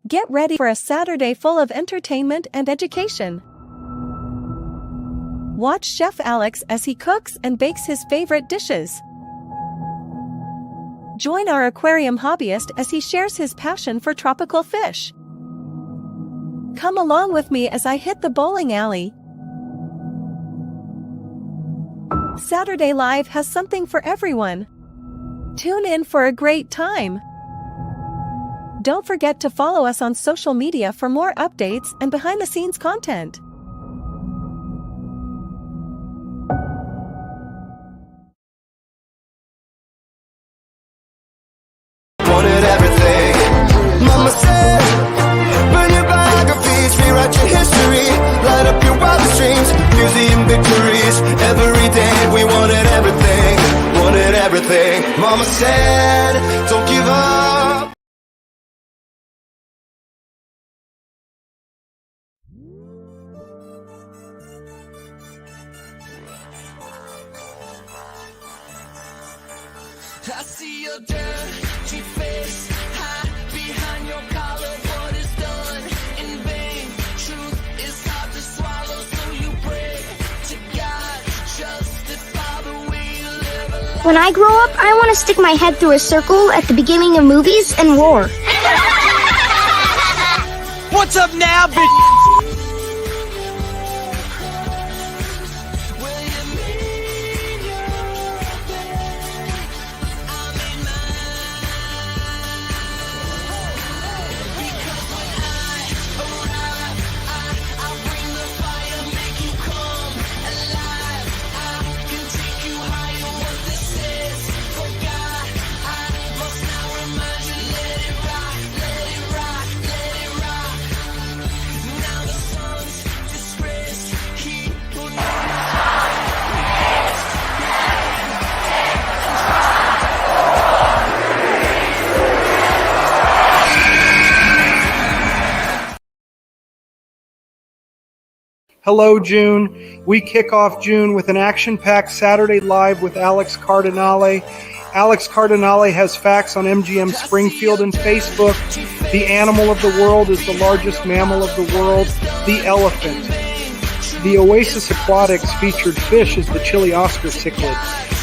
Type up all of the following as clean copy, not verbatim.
Get ready for a Saturday full of entertainment and education. Watch Chef Alex as he cooks and bakes his favorite dishes. Join our aquarium hobbyist as he shares his passion for tropical fish. Come along with me as I hit the bowling alley. Saturday Live has something for everyone. Tune in for a great time. Don't forget to follow us on social media for more updates and behind-the-scenes content. Wanted everything. Mama said, burn your biographies, rewrite your history, light up your wildest dreams, museum victories. Every day we wanted everything, wanted everything. Mama said, don't give up. I see your dirty face, hide behind your collar. What is done in vain? Truth is hard to swallow, so you pray to God, justify the way you live. When I grow up, I want to stick my head through a circle at the beginning of movies and roar. What's up now, bitch? Hello, June. We kick off June with an action-packed Saturday Live with Alex Cardinale. Alex Cardinale has facts on MGM Springfield and Facebook. The animal of the world is the largest mammal of the world, the elephant. The Oasis Aquatics featured fish is the Chilli Oscar Cichlid.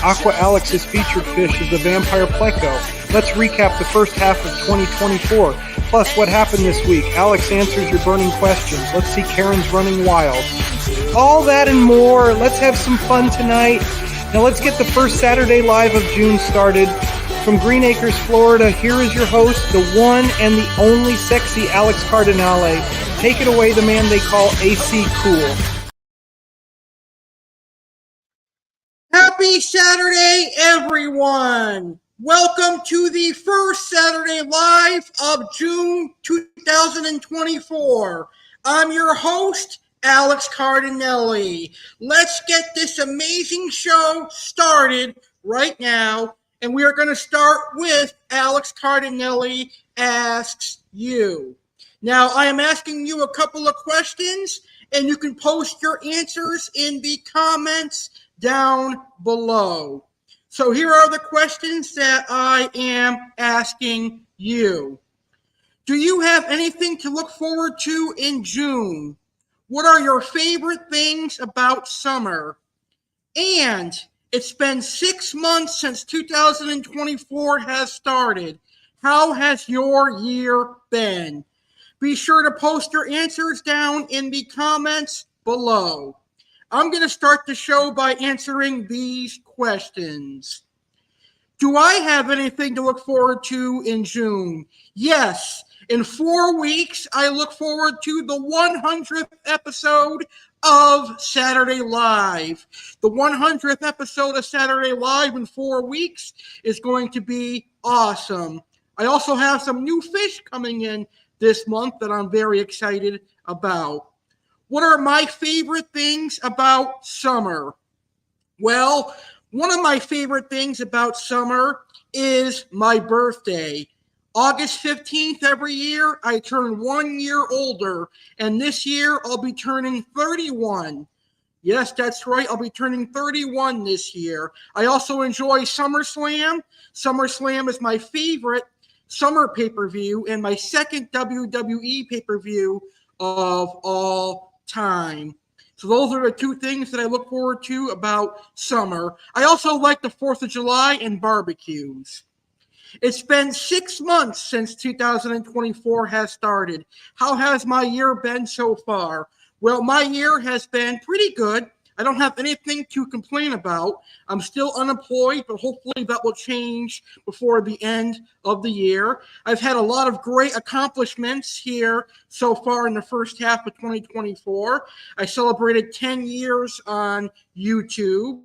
Aqua Alex's featured fish is the vampire Pleco. Let's recap the first half of 2024. Plus, what happened this week? Alex answers your burning questions. Let's see Karen's running wild. All that and more. Let's have some fun tonight. Now let's get the first Saturday Live of June started. From Green Acres, Florida, here is your host, the one and the only sexy Alex Cardinale. Take it away, the man they call A.C.E. Cool. Happy Saturday, everyone! Welcome to the first Saturday Live of June 2024. I'm your host, Alex Cardinale. Let's get this amazing show started right now, and we are going to start with Alex Cardinale Asks You. Now, I am asking you a couple of questions, and you can post your answers in the comments down below. So here are the questions that I am asking you. Do you have anything to look forward to in June? What are your favorite things about summer? And it's been 6 months since 2024 has started. How has your year been? Be sure to post your answers down in the comments below. I'm going to start the show by answering these questions. Do I have anything to look forward to in June? Yes. In 4 weeks, I look forward to the 100th episode of Saturday Live. The 100th episode of Saturday Live in 4 weeks is going to be awesome. I also have some new fish coming in this month that I'm very excited about. What are my favorite things about summer? Well, one of my favorite things about summer is my birthday. August 15th every year, I turn 1 year older, and this year I'll be turning 31. Yes, that's right, I'll be turning 31 this year. I also enjoy SummerSlam. SummerSlam is my favorite summer pay-per-view and my second WWE pay-per-view of all time. So those are the two things that I look forward to about summer. I also like the 4th of July and barbecues. It's been 6 months since 2024 has started. How has my year been so far? Well, my year has been pretty good. I don't have anything to complain about. I'm still unemployed, but hopefully that will change before the end of the year. I've had a lot of great accomplishments here so far in the first half of 2024. I celebrated 10 years on YouTube.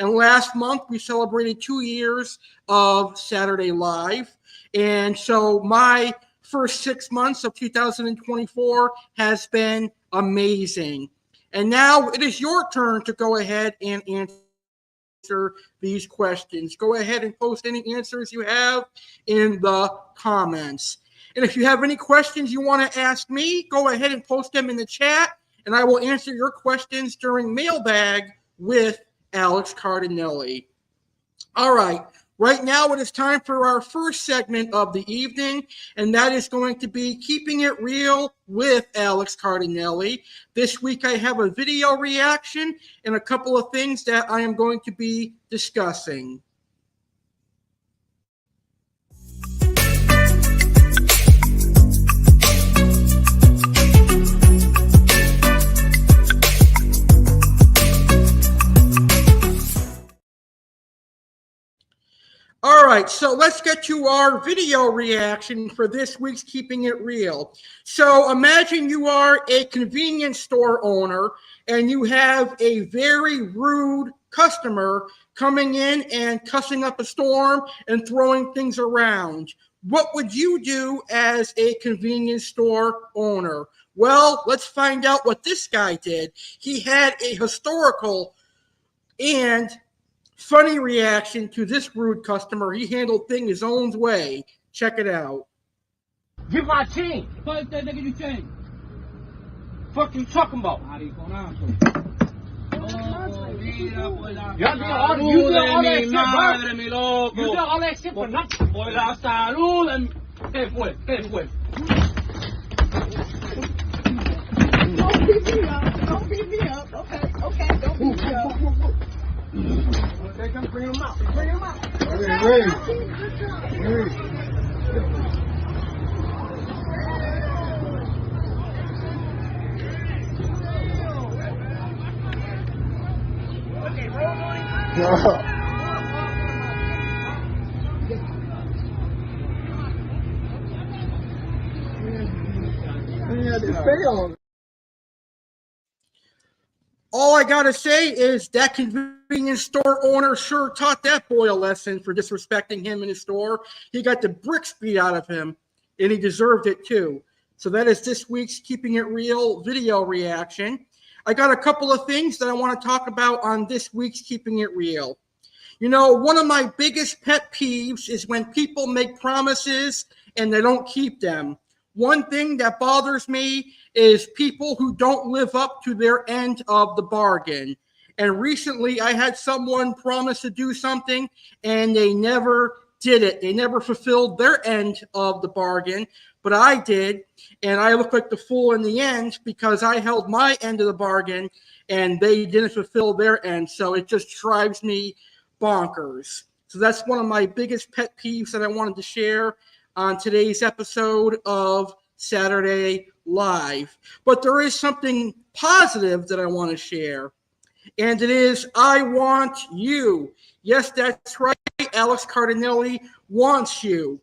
And last month, we celebrated 2 years of Saturday Live. And so my first 6 months of 2024 has been amazing. And now it is your turn to go ahead and answer these questions. Go ahead and post any answers you have in the comments. And if you have any questions you want to ask me, go ahead and post them in the chat, and I will answer your questions during Mailbag with Alex Cardinale. All right. Right now, it is time for our first segment of the evening, and that is going to be Keeping It Real with Alex Cardinale. This week, I have a video reaction and a couple of things that I am going to be discussing. All right, so let's get to our video reaction for this week's Keeping It Real. So imagine you are a convenience store owner and you have a very rude customer coming in and cussing up a storm and throwing things around. What would you do as a convenience store owner? Well, let's find out what this guy did. He had a historical and funny reaction to this rude customer. He handled things his own way. Check it out. Give my chain. Fuck that nigga, you chain. Fuck you talking about? You did all that shit, bro. You did all that shit for nothing. Por la salud. ¿Qué fue? ¿Qué fue? Don't beat me up. Don't beat me up. Okay, don't beat me up. They come bring him out. Bring him out. All I gotta say is that convenience store owner sure taught that boy a lesson for disrespecting him in his store. He got the bricks beat out of him, and he deserved it too. So that is this week's Keeping It Real video reaction. I got a couple of things that I want to talk about on this week's Keeping It Real. You know, one of my biggest pet peeves is when people make promises and they don't keep them. One thing that bothers me is people who don't live up to their end of the bargain. And recently I had someone promise to do something and they never did it. They never fulfilled their end of the bargain, but I did. And I looked like the fool in the end because I held my end of the bargain and they didn't fulfill their end. So it just drives me bonkers. So that's one of my biggest pet peeves that I wanted to share on today's episode of Saturday Live. But there is something positive that I want to share, and it is I want you. Yes, that's right. Alex Cardinale wants you.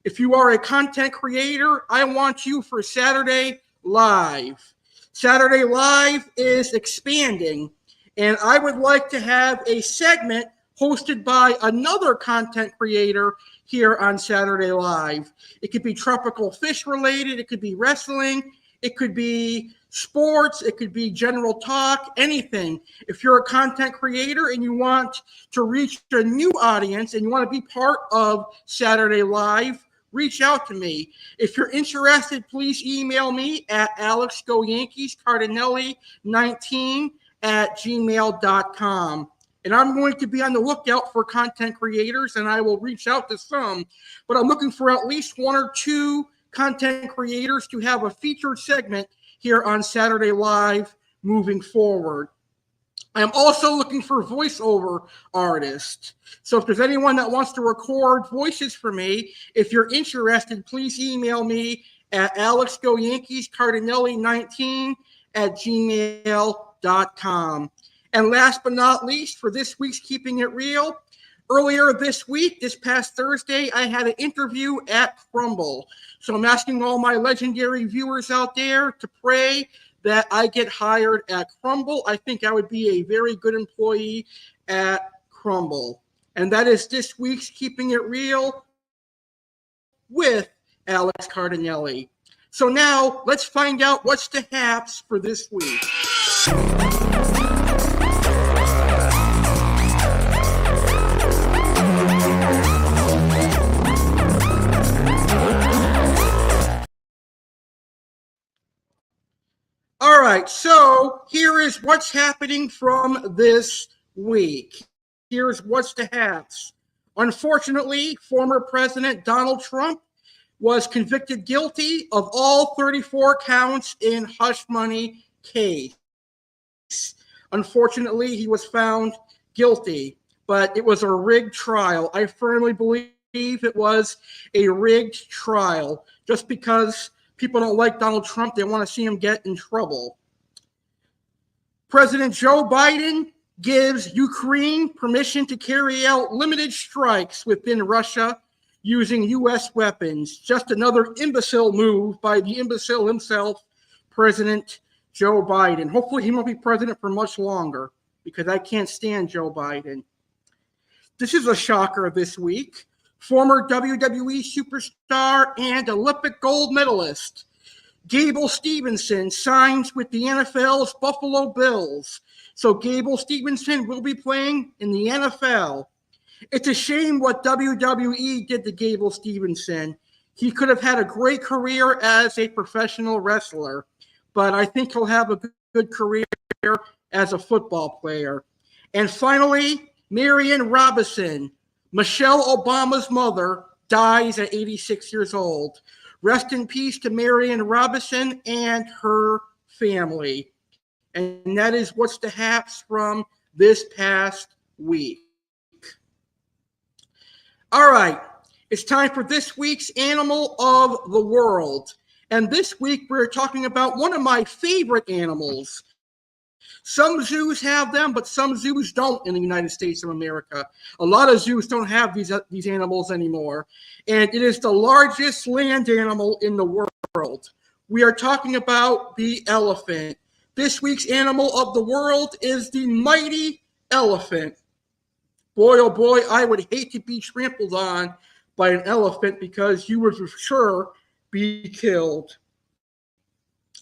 If you are a content creator, I want you for Saturday Live. Saturday Live is expanding, and I would like to have a segment hosted by another content creator here on Saturday Live. It could be tropical fish related. It could be wrestling. It could be sports. It could be general talk, anything. If you're a content creator and you want to reach a new audience and you want to be part of Saturday Live, reach out to me. If you're interested, please email me at AlexGoYankeesCardinale19@gmail.com. And I'm going to be on the lookout for content creators, and I will reach out to some. But I'm looking for at least 1 or 2 content creators to have a featured segment here on Saturday Live moving forward. I'm also looking for voiceover artists. So if there's anyone that wants to record voices for me, if you're interested, please email me at alexgoyankees19 @gmail.com. And last but not least, for this week's Keeping It Real, earlier this week, this past Thursday, I had an interview at Crumbl. So I'm asking all my legendary viewers out there to pray that I get hired at Crumbl. I think I would be a very good employee at Crumbl. And that is this week's Keeping It Real with Alex Cardinale. So now let's find out what's the haps for this week. All right, so here is what's happening from this week. Here's what's the haps. Unfortunately, former President Donald Trump was convicted guilty of all 34 counts in hush money case. Unfortunately, he was found guilty, but it was a rigged trial. I firmly believe it was a rigged trial just because people don't like Donald Trump. They want to see him get in trouble. President Joe Biden gives Ukraine permission to carry out limited strikes within Russia using U.S. weapons. Just another imbecile move by the imbecile himself, President Joe Biden. Hopefully he won't be president for much longer because I can't stand Joe Biden. This is a shocker this week. Former WWE superstar and Olympic gold medalist Gable Stevenson signs with the NFL's Buffalo Bills. So Gable Stevenson will be playing in the NFL. It's a shame what WWE did to Gable Stevenson. He could have had a great career as a professional wrestler, but I think he'll have a good career as a football player. And finally, Marion Robinson, Michelle Obama's mother, dies at 86 years old. Rest in peace to Marion Robinson and her family. And that is what's the haps from this past week. All right, it's time for this week's Animal of the World. And this week we're talking about one of my favorite animals. Some zoos have them, but some zoos don't in the United States of America. A lot of zoos don't have these animals anymore. And it is the largest land animal in the world. We are talking about the elephant. This week's Animal of the World is the mighty elephant. Boy, oh boy, I would hate to be trampled on by an elephant because you would for sure be killed.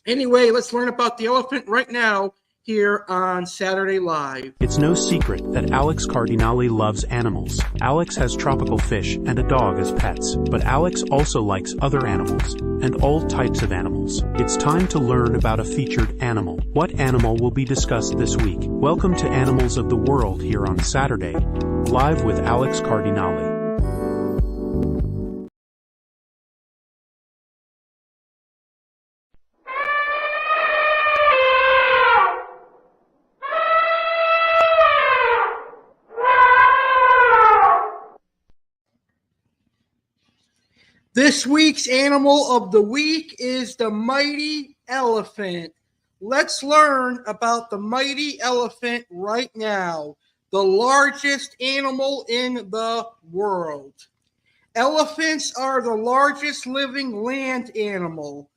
Anyway, let's learn about the elephant right now here on Saturday Live. It's no secret that Alex Cardinale loves animals. Alex has tropical fish and a dog as pets, but Alex also likes other animals and all types of animals. It's time to learn about a featured animal. What animal will be discussed this week? Welcome to Animals of the World here on Saturday Live with Alex Cardinale. This week's Animal of the Week is the mighty elephant. Let's learn about the mighty elephant right now, the largest animal in the world. Elephants are the largest living land animal.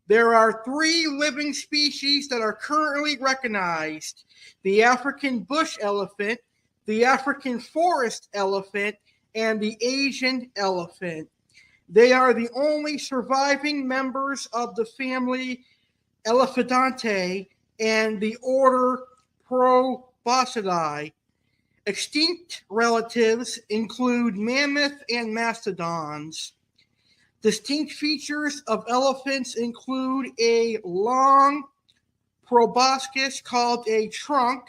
There are 3 living species that are currently recognized: the African bush elephant, the African forest elephant, and the Asian elephant. They are the only surviving members of the family Elephantidae and the order Proboscidae. Extinct relatives include mammoth and mastodons. Distinct features of elephants include a long proboscis called a trunk,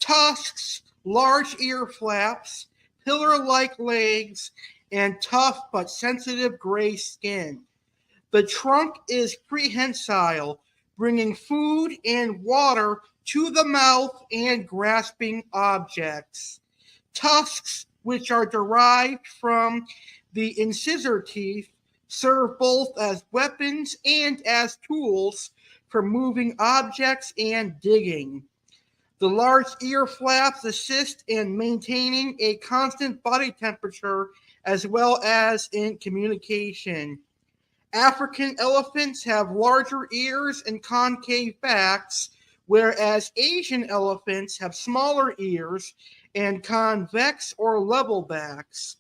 tusks large ear flaps, pillar-like legs, and tough but sensitive gray skin. The trunk is prehensile, bringing food and water to the mouth and grasping objects. Tusks, which are derived from the incisor teeth, serve both as weapons and as tools for moving objects and digging. The large ear flaps assist in maintaining a constant body temperature as well as in communication. African elephants have larger ears and concave backs, whereas Asian elephants have smaller ears and convex or level backs.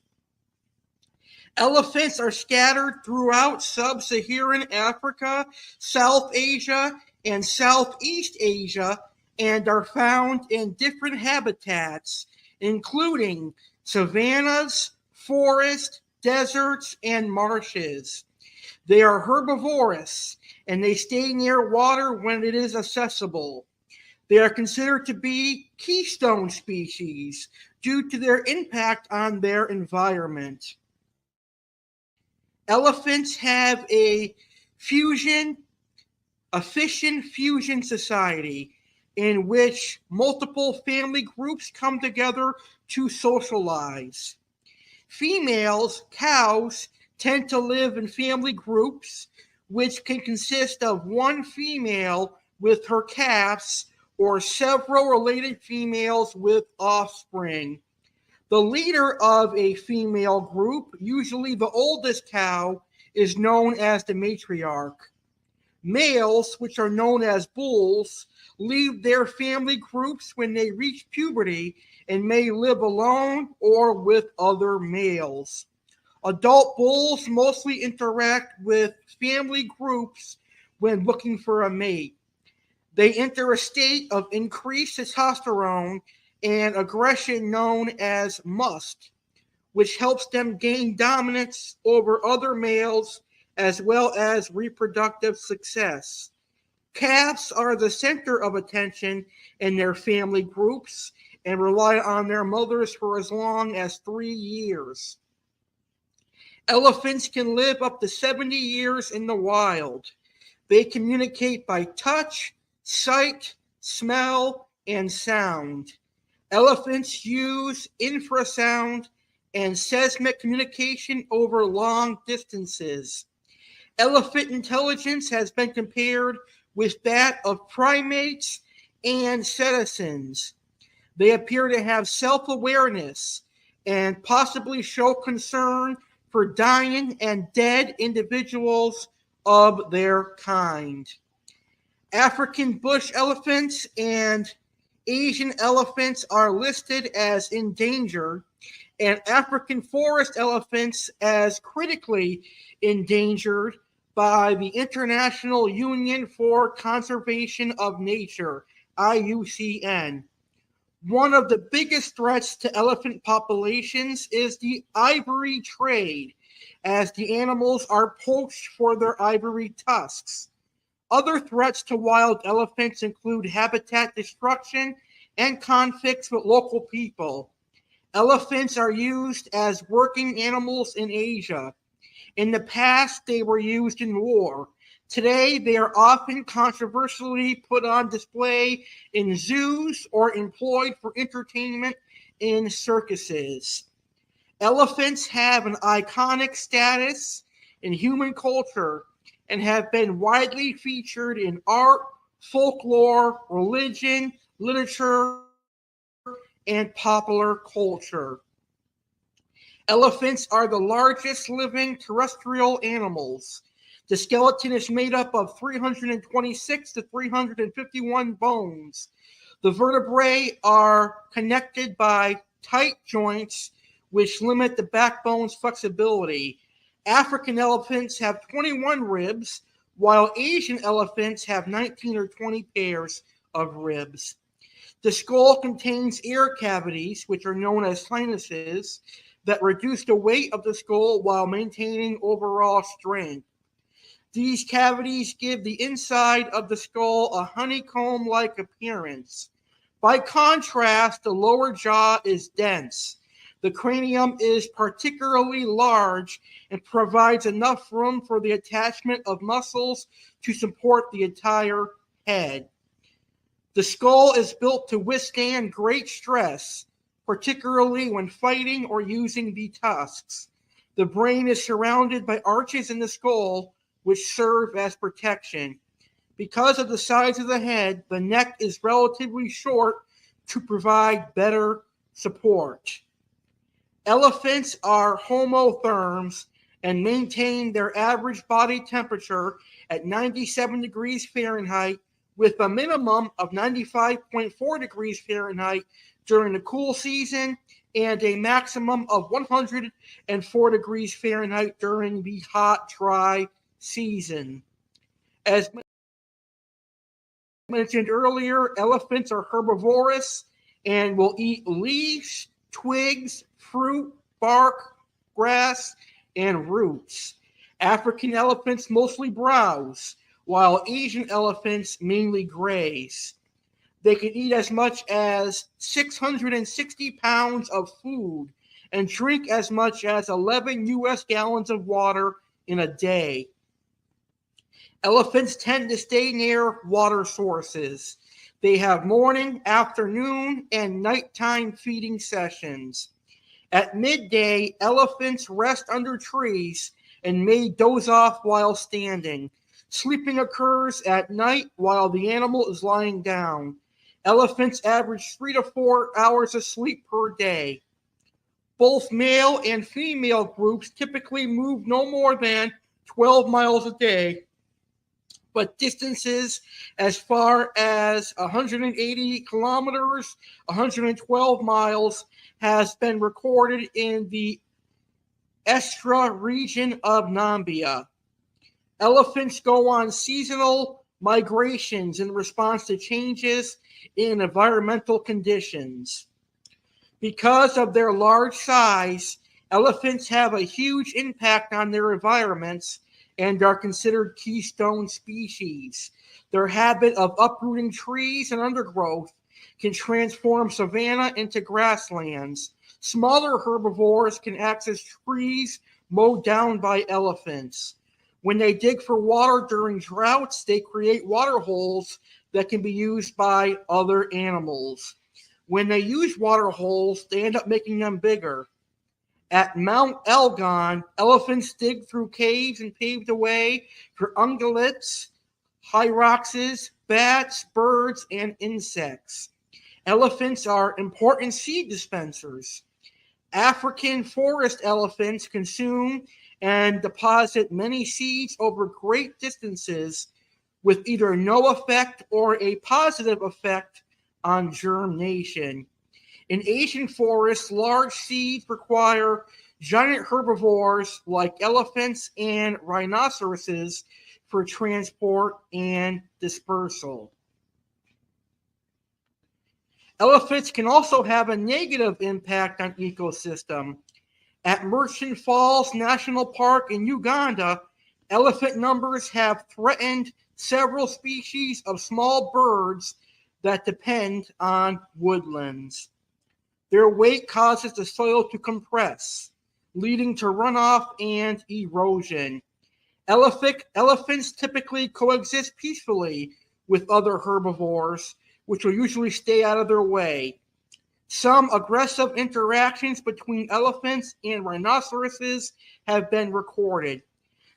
Elephants are scattered throughout sub-Saharan Africa, South Asia, and Southeast Asia, and are found in different habitats, including savannas, forests, deserts, and marshes. They are herbivorous, and they stay near water when it is accessible. They are considered to be keystone species due to their impact on their environment. Elephants have a fission fusion society in which multiple family groups come together to socialize. Females, cows, tend to live in family groups, which can consist of one female with her calves or several related females with offspring. The leader of a female group, usually the oldest cow, is known as the matriarch. Males, which are known as bulls, leave their family groups when they reach puberty and may live alone or with other males. Adult bulls mostly interact with family groups when looking for a mate. They enter a state of increased testosterone and aggression known as must, which helps them gain dominance over other males as well as reproductive success. Calves are the center of attention in their family groups and rely on their mothers for as long as 3 years. Elephants can live up to 70 years in the wild. They communicate by touch, sight, smell, and sound. Elephants use infrasound and seismic communication over long distances. Elephant intelligence has been compared with that of primates and citizens. They appear to have self-awareness and possibly show concern for dying and dead individuals of their kind. African bush elephants and Asian elephants are listed as endangered, and African forest elephants as critically endangered by the International Union for Conservation of Nature, IUCN. One of the biggest threats to elephant populations is the ivory trade, as the animals are poached for their ivory tusks. Other threats to wild elephants include habitat destruction and conflicts with local people. Elephants are used as working animals in Asia. In the past, they were used in war. Today, they are often controversially put on display in zoos or employed for entertainment in circuses. Elephants have an iconic status in human culture and have been widely featured in art, folklore, religion, literature, and popular culture. Elephants are the largest living terrestrial animals. The skeleton is made up of 326 to 351 bones. The vertebrae are connected by tight joints, which limit the backbone's flexibility. African elephants have 21 ribs, while Asian elephants have 19 or 20 pairs of ribs. The skull contains air cavities, which are known as sinuses, that reduce the weight of the skull while maintaining overall strength. These cavities give the inside of the skull a honeycomb-like appearance. By contrast, the lower jaw is dense. The cranium is particularly large and provides enough room for the attachment of muscles to support the entire head. The skull is built to withstand great stress, particularly when fighting or using the tusks. The brain is surrounded by arches in the skull, which serve as protection. Because of the size of the head, the neck is relatively short to provide better support. Elephants are homotherms and maintain their average body temperature at 97 degrees Fahrenheit with a minimum of 95.4 degrees Fahrenheit during the cool season and a maximum of 104 degrees Fahrenheit during the hot, dry season. As mentioned earlier, elephants are herbivorous and will eat leaves, twigs, fruit, bark, grass, and roots. African elephants mostly browse, while Asian elephants mainly graze. They can eat as much as 660 pounds of food and drink as much as 11 U.S. gallons of water in a day. Elephants tend to stay near water sources. They have morning, afternoon, and nighttime feeding sessions. At midday, elephants rest under trees and may doze off while standing. Sleeping occurs at night while the animal is lying down. Elephants average 3 to 4 hours of sleep per day. Both male and female groups typically move no more than 12 miles a day, but distances as far as 180 kilometers, 112 miles, has been recorded in the Estra region of Namibia. Elephants go on seasonal migrations in response to changes in environmental conditions. Because of their large size, elephants have a huge impact on their environments and are considered keystone species. Their habit of uprooting trees and undergrowth can transform savanna into grasslands. Smaller herbivores can access trees mowed down by elephants. When they dig for water during droughts, they create water holes that can be used by other animals. When they use water holes, they end up making them bigger. At Mount Elgon, elephants dig through caves and pave the way for ungulates, hyraxes, bats, birds, and insects. Elephants are important seed dispensers. African forest elephants consume and deposit many seeds over great distances with either no effect or a positive effect on germination. In Asian forests, large seeds require giant herbivores like elephants and rhinoceroses for transport and dispersal. Elephants can also have a negative impact on ecosystem. At Merchant Falls National Park in Uganda, elephant numbers have threatened several species of small birds that depend on woodlands. Their weight causes the soil to compress, leading to runoff and erosion. Elephants typically coexist peacefully with other herbivores, which will usually stay out of their way. Some aggressive interactions between elephants and rhinoceroses have been recorded.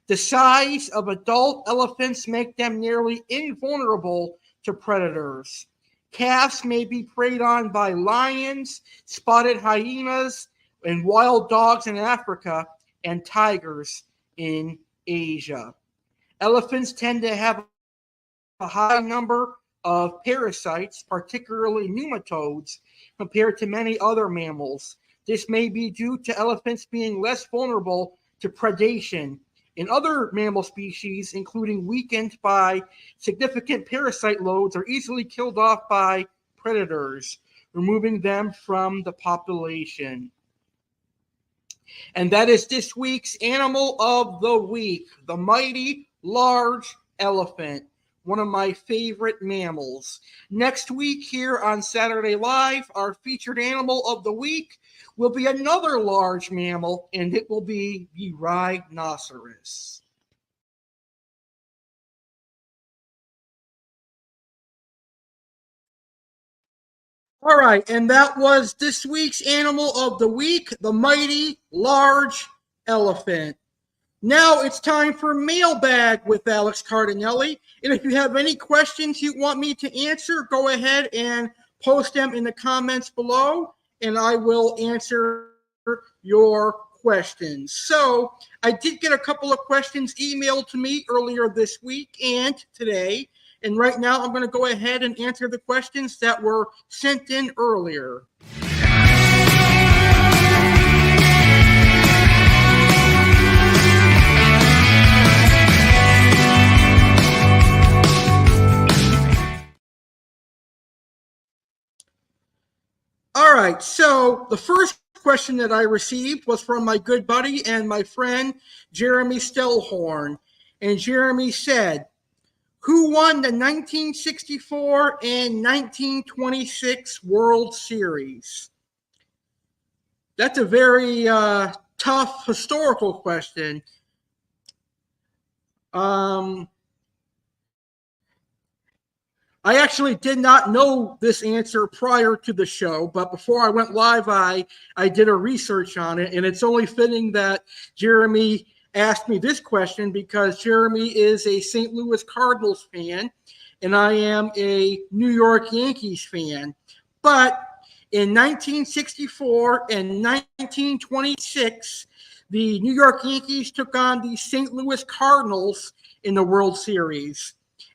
The size of adult elephants make them nearly invulnerable to predators. Calves may be preyed on by lions, spotted hyenas, and wild dogs in Africa, and tigers in Asia. Elephants tend to have a high number of parasites, particularly nematodes, compared to many other mammals. This may be due to elephants being less vulnerable to predation. In other mammal species, including weakened by significant parasite loads, are easily killed off by predators, removing them from the population. And that is this week's Animal of the Week, the mighty large elephant. one of my favorite mammals. Next week here on Saturday Live, our featured animal of the week will be another large mammal, and it will be the rhinoceros. All right, and that was this week's animal of the week, the mighty large elephant. Now it's time for Mailbag with Alex Cardinale. And if you have any questions you want me to answer, go ahead and post them in the comments below, and I will answer your questions. So I did get a couple of questions emailed to me earlier this week and today. And right now I'm going to go ahead and answer the questions that were sent in earlier. All right, so the first question that I received was from my good buddy and my friend, Jeremy Stellhorn. And Jeremy said, who won the 1964 and 1926 World Series? That's a very tough historical question. I actually did not know this answer prior to the show, but before I went live, I did a research on it, and it's only fitting that Jeremy asked me this question because Jeremy is a St. Louis Cardinals fan, and I am a New York Yankees fan. But in 1964 and 1926, the New York Yankees took on the St. Louis Cardinals in the World Series.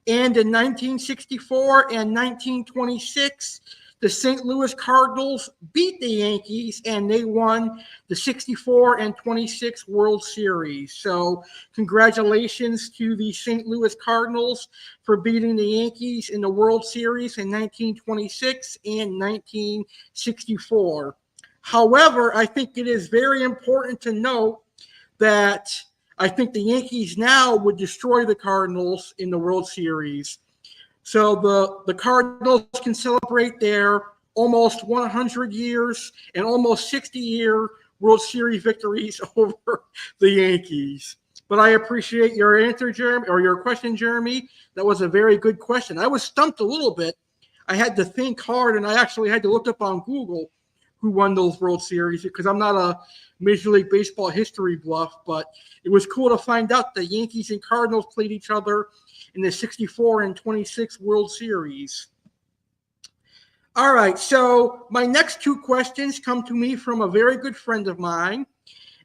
And in 1964 and 1926, the St. Louis Cardinals beat the Yankees, and they won the 64 and 26 World Series. So congratulations to the St. Louis Cardinals for beating the Yankees in the World Series in 1926 and 1964. However, I think it is very important to note that I think the Yankees now would destroy the Cardinals in the World Series. So the Cardinals can celebrate their almost 100 years and almost 60-year World Series victories over the Yankees. But I appreciate your answer, Jeremy, or your question, Jeremy. That was a very good question. I was stumped a little bit. I had to think hard, and I actually had to look up on Google who won those World Series because I'm not a Major League Baseball history buff, but it was cool to find out the Yankees and Cardinals played each other in the 64 and 26 World Series. All right, so my next two questions come to me from a very good friend of mine,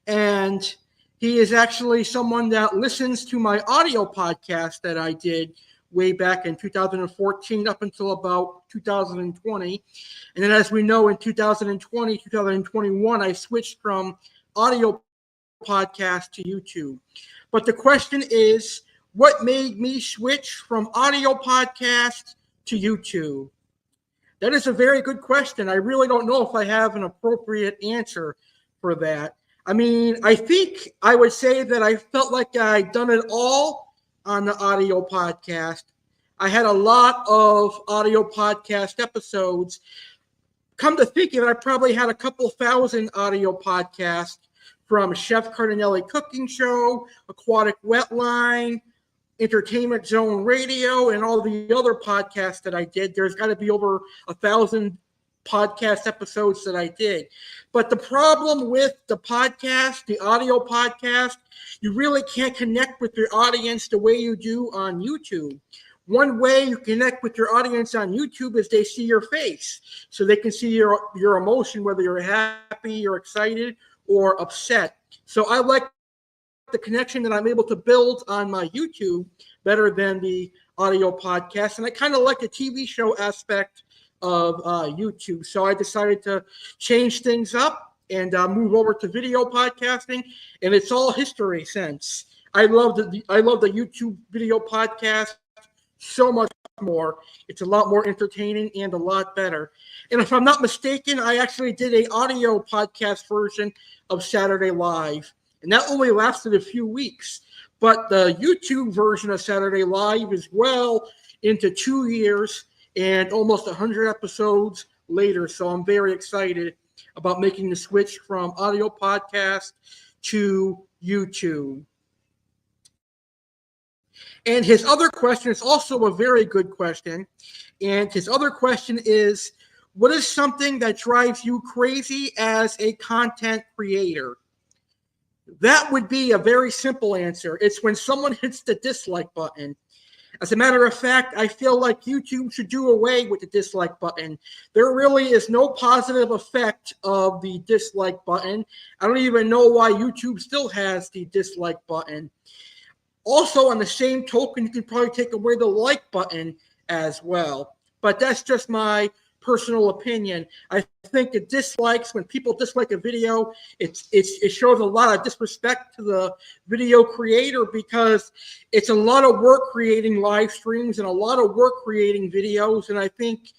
and he is actually someone that listens to my audio podcast that I did way back in 2014 up until about 2020. And then as we know, in 2020, 2021, I switched from audio podcast to YouTube. But the question is, what made me switch from audio podcast to YouTube? That is a very good question. I really don't know if I have an appropriate answer for that. I mean, I think I would say that I felt like I'd done it all on the audio podcast. I had a lot of audio podcast episodes. Come to think of it, I probably had a couple thousand audio podcasts from Chef Cardinale Cooking Show, Aquatic Wetline, Entertainment Zone Radio, and all the other podcasts that I did. There's got to be over 1,000 podcast episodes that I did. But the problem with the podcast, the audio podcast, you really can't connect with your audience the way you do on YouTube. One way you connect with your audience on YouTube is they see your face. So they can see your emotion, whether you're happy, you're excited, or upset. So I like the connection that I'm able to build on my YouTube better than the audio podcast. And I kind of like the TV show aspect of YouTube. So I decided to change things up and move over to video podcasting. And it's all history since. I love the YouTube video podcast so much more. It's a lot more entertaining and a lot better. And if I'm not mistaken, I actually did an audio podcast version of Saturday Live. And that only lasted a few weeks. But the YouTube version of Saturday Live is well into 2 years and almost 100 episodes later. So I'm very excited about making the switch from audio podcast to YouTube. And his other question is also a very good question. And his other question is, what is something that drives you crazy as a content creator? That would be a very simple answer. It's when someone hits the dislike button. As a matter of fact, I feel like YouTube should do away with the dislike button. There really is no positive effect of the dislike button. I don't even know why YouTube still has the dislike button. Also, on the same token, you can probably take away the like button as well. But that's just my personal opinion. I think the dislikes, when people dislike a video, it shows a lot of disrespect to the video creator, because it's a lot of work creating live streams and a lot of work creating videos. And I think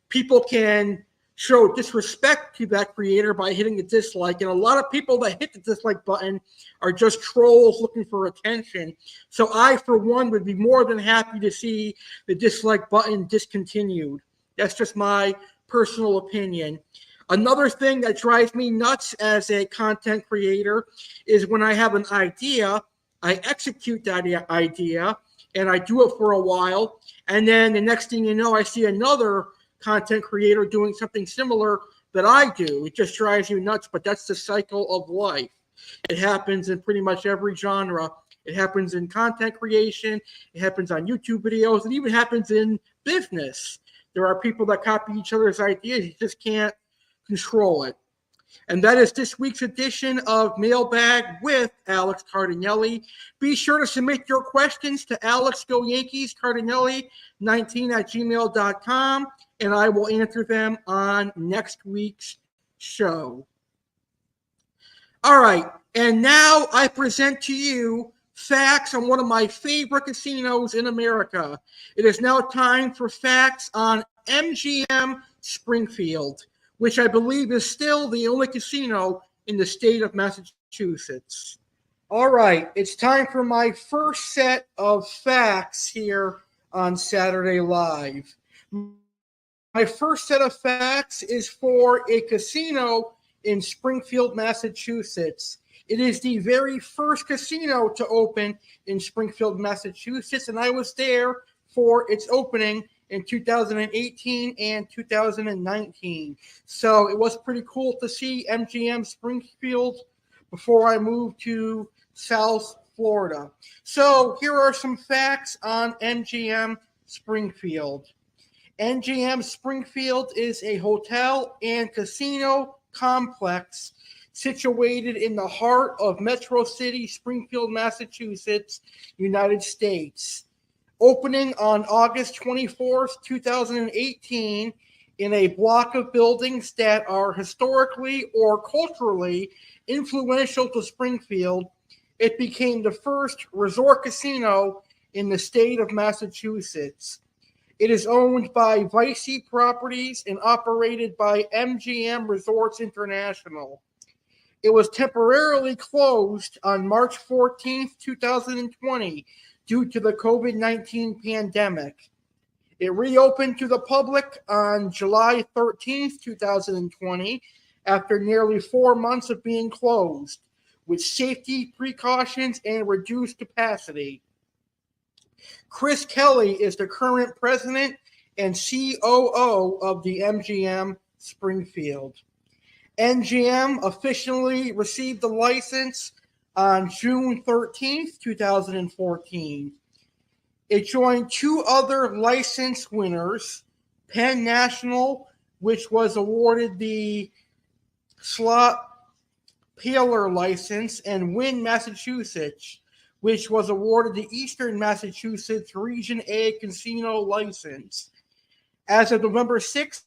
people can show disrespect to that creator by hitting the dislike. And a lot of people that hit the dislike button are just trolls looking for attention. So I, for one, would be more than happy to see the dislike button discontinued. That's just my personal opinion. Another thing that drives me nuts as a content creator is when I have an idea, I execute that idea, and I do it for a while, and then the next thing you know, I see another content creator doing something similar that I do. It just drives you nuts, but that's the cycle of life. It happens in pretty much every genre. It happens in content creation. It happens on YouTube videos. It even happens in business. There are people that copy each other's ideas. You just can't control it. And that is this week's edition of Mailbag with Alex Cardinale. Be sure to submit your questions to AlexGoYankeesCardinale19@gmail.com, and I will answer them on next week's show. All right, and now I present to you facts on one of my favorite casinos in America. It is now time for facts on MGM Springfield, which I believe is still the only casino in the state of Massachusetts. All right, it's time for my first set of facts here on Saturday Live. My first set of facts is for a casino in Springfield, Massachusetts. It is the very first casino to open in Springfield, Massachusetts, and I was there for its opening in 2018 and 2019. So it was pretty cool to see MGM Springfield before I moved to South Florida. So here are some facts on MGM Springfield. MGM Springfield is a hotel and casino complex situated in the heart of Metro City, Springfield, Massachusetts, United States. Opening on August 24th, 2018, in a block of buildings that are historically or culturally influential to Springfield, it became the first resort casino in the state of Massachusetts. It is owned by Vici Properties and operated by MGM Resorts International. It was temporarily closed on March 14th, 2020, due to the COVID-19 pandemic. It reopened to the public on July 13th, 2020, after nearly 4 months of being closed, with safety precautions and reduced capacity. Chris Kelly is the current president and COO of the MGM Springfield. MGM officially received the license on June 13th, 2014. It joined two other license winners, Penn National, which was awarded the slot Paler license, and Wynn, Massachusetts, which was awarded the Eastern Massachusetts Region A casino license. As of November 6th,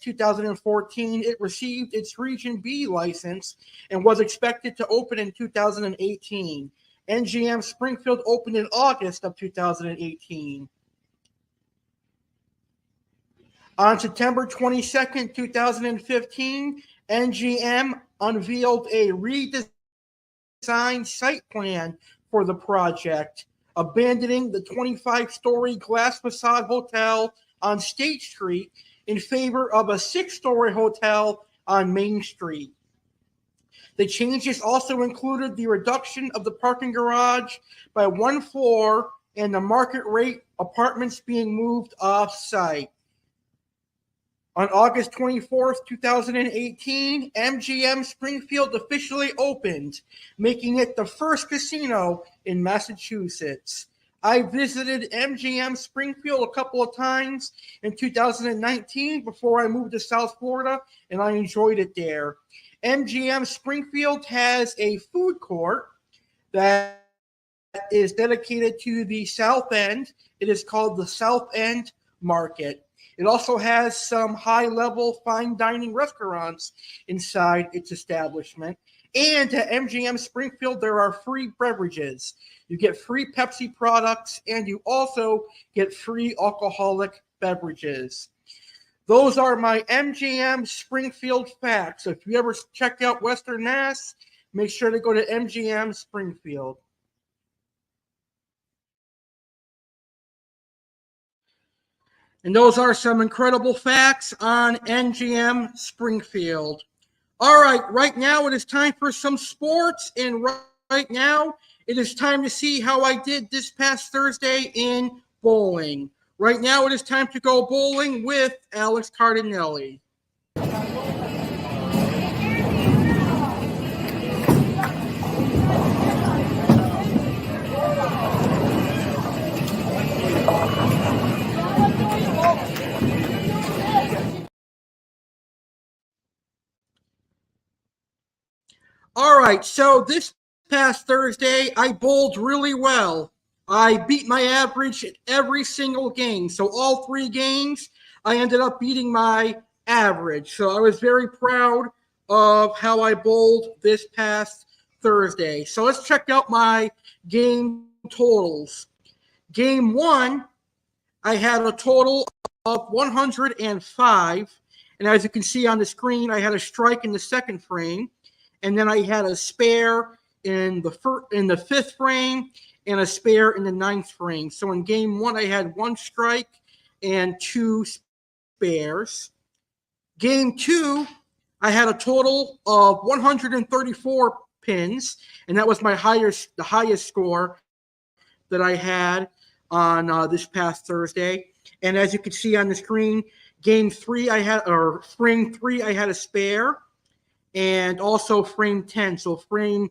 2014, it received its Region B license and was expected to open in 2018. MGM Springfield opened in August of 2018. On September 22nd, 2015, MGM unveiled a redesigned site plan for the project, abandoning the 25-story glass facade hotel on State Street in favor of a 6-story hotel on Main Street. The changes also included the reduction of the parking garage by 1 floor and the market rate apartments being moved off-site. On August 24th, 2018, MGM Springfield officially opened, making it the first casino in Massachusetts. I visited MGM Springfield a couple of times in 2019 before I moved to South Florida, and I enjoyed it there. MGM Springfield has a food court that is dedicated to the South End. It is called the South End Market. It also has some high-level fine dining restaurants inside its establishment. And at MGM Springfield, there are free beverages. You get free Pepsi products, and you also get free alcoholic beverages. Those are my MGM Springfield facts. So if you ever check out Western Mass, make sure to go to MGM Springfield. And those are some incredible facts on MGM Springfield. All right, right now it is time for some sports. And right now it is time to see how I did this past Thursday in bowling. Right now it is time to go bowling with Alex Cardinale. All right, so this past Thursday, I bowled really well. I beat my average at every single game. So all 3 games, I ended up beating my average. So I was very proud of how I bowled this past Thursday. So let's check out my game totals. Game 1, I had a total of 105. And as you can see on the screen, I had a strike in the 2nd frame. And then I had a spare in the 5th frame and a spare in the 9th frame. So in game 1, I had 1 strike and 2 spares. Game 2, I had a total of 134 pins, and that was the highest score that I had on this past Thursday. And as you can see on the screen, frame 3, I had a spare. And also frame 10. So frame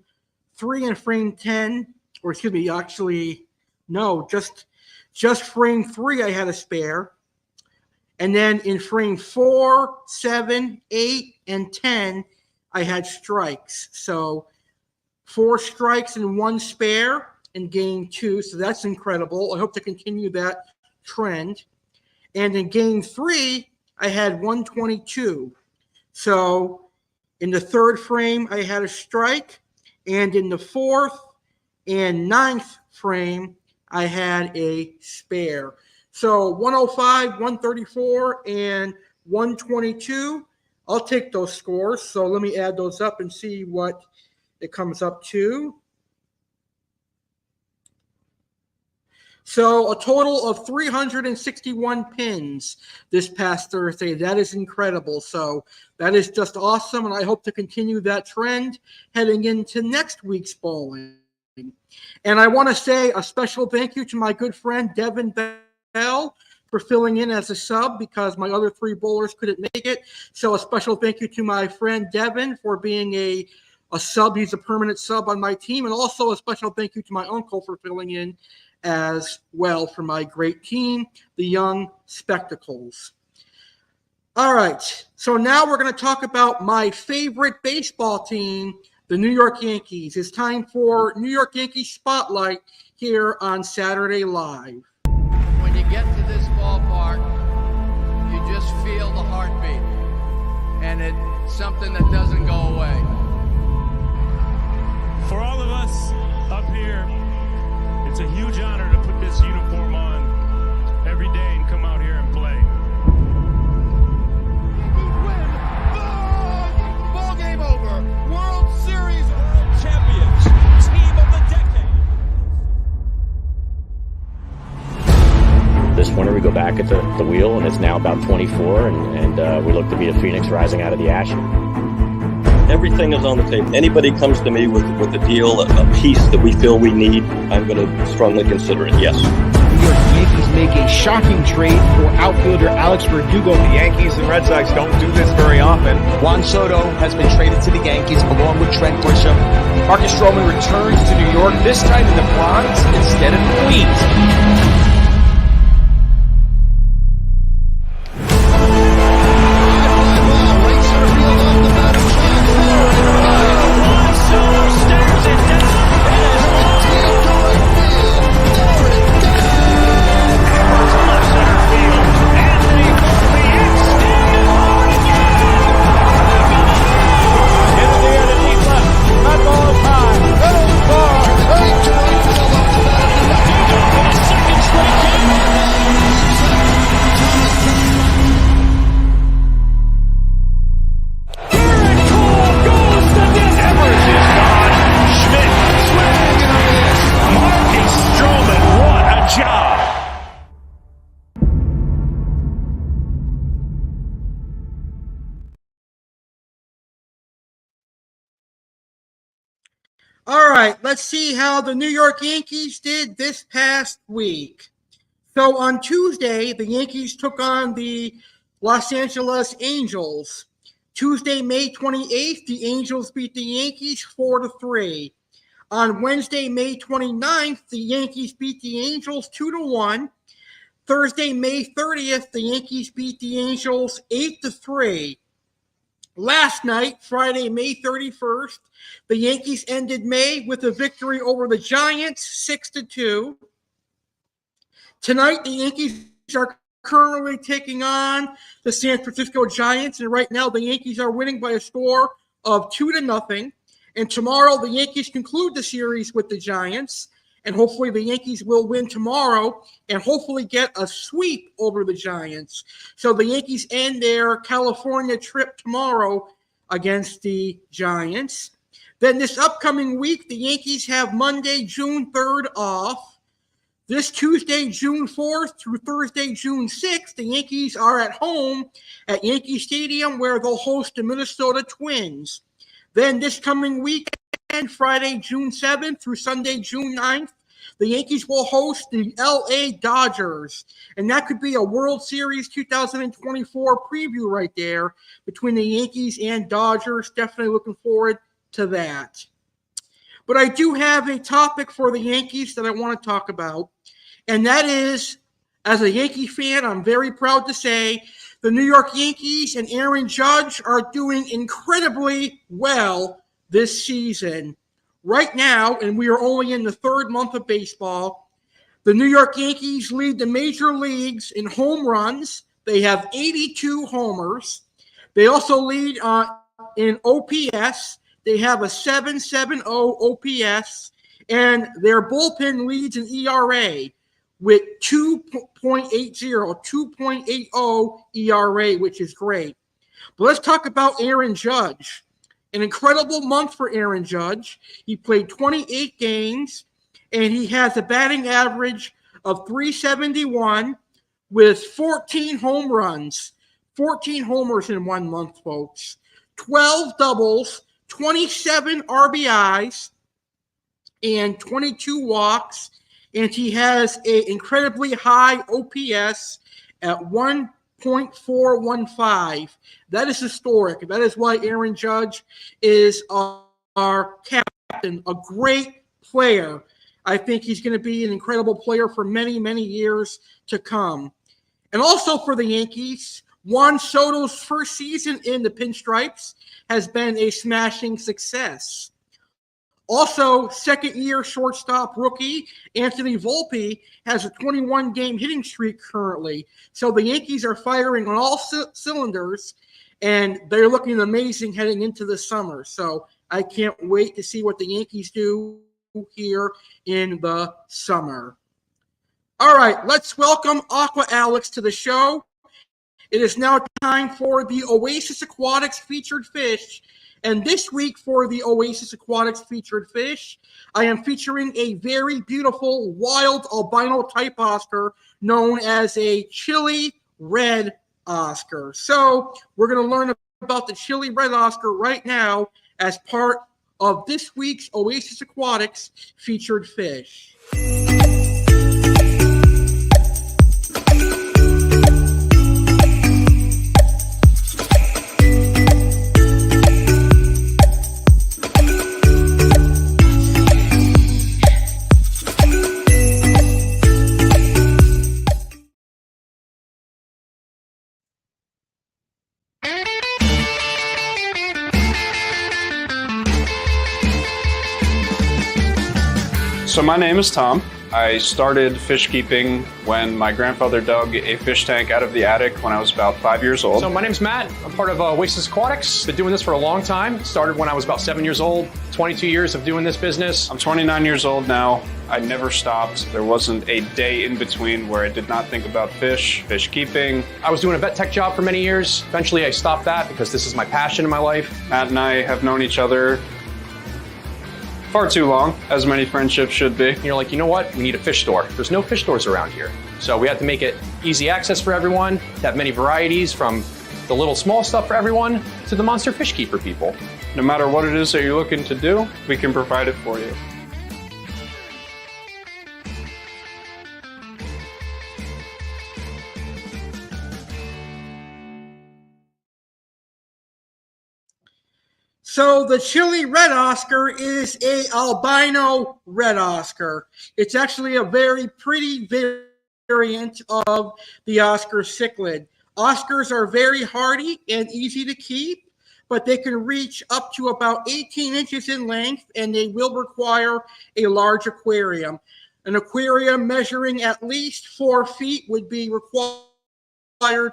3 and frame 10, or excuse me, actually, no, just frame 3 I had a spare. And then in frame 4, 7, 8, and 10, I had strikes. So 4 strikes and 1 spare in game 2. So that's incredible. I hope to continue that trend. And in game 3, I had 122. So in the 3rd frame, I had a strike, and in the 4th and 9th frame, I had a spare. So 105, 134, and 122, I'll take those scores. So let me add those up and see what it comes up to. So a total of 361 pins this past Thursday. That is incredible. So that is just awesome, and I hope to continue that trend heading into next week's bowling. And I want to say a special thank you to my good friend Devin Bell for filling in as a sub because my other 3 bowlers couldn't make it. So a special thank you to my friend Devin for being a sub. He's a permanent sub on my team. And also a special thank you to my uncle for filling in as well for my great team, the Young Spectacles. All right, so now we're going to talk about my favorite baseball team, the New York Yankees. It's time for New York Yankees Spotlight here on Saturday Live. When you get to this ballpark, you just feel the heartbeat, and it's something that doesn't go away. For all of us up here, it's a huge honor to put this uniform on every day and come out here and play. Ball game over. World Series world champions. Team of the decade. this winter we go back at the wheel, and it's now about 24, and we look to be a phoenix rising out of the ashes. Everything is on the table. Anybody comes to me with a deal, a piece that we feel we need, I'm going to strongly consider it, yes. New York Yankees make a shocking trade for outfielder Alex Verdugo. The Yankees and Red Sox don't do this very often. Juan Soto has been traded to the Yankees along with Trent Grisham. Marcus Stroman returns to New York, this time in the Bronx instead of Queens. All right, let's see how the New York Yankees did this past week. So on Tuesday, the Yankees took on the Los Angeles Angels. Tuesday, May 28th, the Angels beat the Yankees 4-3. On Wednesday, May 29th, the Yankees beat the Angels 2-1. Thursday, May 30th, the Yankees beat the Angels 8-3. Last night, Friday, May 31st, the Yankees ended May with a victory over the Giants 6-2. Tonight, the Yankees are currently taking on the San Francisco Giants, and right now the Yankees are winning by a score of 2-0. And tomorrow, the Yankees conclude the series with the Giants, and hopefully the Yankees will win tomorrow and hopefully get a sweep over the Giants. So the Yankees end their California trip tomorrow against the Giants. Then this upcoming week, the Yankees have Monday, June 3rd off. This Tuesday, June 4th through Thursday, June 6th, the Yankees are at home at Yankee Stadium where they'll host the Minnesota Twins. Then this coming weekend, Friday, June 7th through Sunday, June 9th, the Yankees will host the LA Dodgers. And that could be a World Series 2024 preview right there between the Yankees and Dodgers. Definitely looking forward to that. But I do have a topic for the Yankees that I want to talk about. And that is, as a Yankee fan, I'm very proud to say the New York Yankees and Aaron Judge are doing incredibly well this season. Right now, and we are only in the third month of baseball, the New York Yankees lead the major leagues in home runs. They have 82 homers. They also lead in OPS. They have a 7.70 OPS, and their bullpen leads in ERA with 2.80 ERA, which is great. But let's talk about Aaron Judge. An incredible month for Aaron Judge. He played 28 games, and he has a batting average of .371 with 14 home runs. 14 homers in 1 month, folks. 12 doubles, 27 RBIs, and 22 walks. And he has an incredibly high OPS at 1.415. That is historic. That is why Aaron Judge is our captain, a great player. I think he's going to be an incredible player for many, many years to come. And also for the Yankees, Juan Soto's first season in the Pinstripes has been a smashing success. Also, second-year shortstop rookie Anthony Volpe has a 21-game hitting streak currently. So the Yankees are firing on all cylinders, and they're looking amazing heading into the summer. So I can't wait to see what the Yankees do here in the summer. All right, let's welcome Aqua Alex to the show. It is now time for the Oasis Aquatics featured fish, And this week for the Oasis Aquatics featured fish, I am featuring a very beautiful wild albino type Oscar known as a Chilli Red Oscar. So we're going to learn about the Chilli Red Oscar right now as part of this week's Oasis Aquatics featured fish. So my name is Tom. I started fish keeping when my grandfather dug a fish tank out of the attic when I was about 5 years old. So my name's Matt. I'm part of Oasis Aquatics. Been doing this for a long time. Started when I was about 7 years old. 22 years of doing this business. I'm 29 years old now. I never stopped. There wasn't a day in between where I did not think about fish keeping. I was doing a vet tech job for many years. Eventually I stopped that because this is my passion in my life. Matt and I have known each other far too long, as many friendships should be. You're like, you know what? We need a fish store. There's no fish stores around here. So we had to make it easy access for everyone, to have many varieties from the little small stuff for everyone to the monster fish keeper people. No matter what it is that you're looking to do, we can provide it for you. So the Chilli Red Oscar is a albino red Oscar. It's actually a very pretty variant of the Oscar Cichlid. Oscars are very hardy and easy to keep, but they can reach up to about 18 inches in length, and they will require a large aquarium. An aquarium measuring at least 4 feet would be required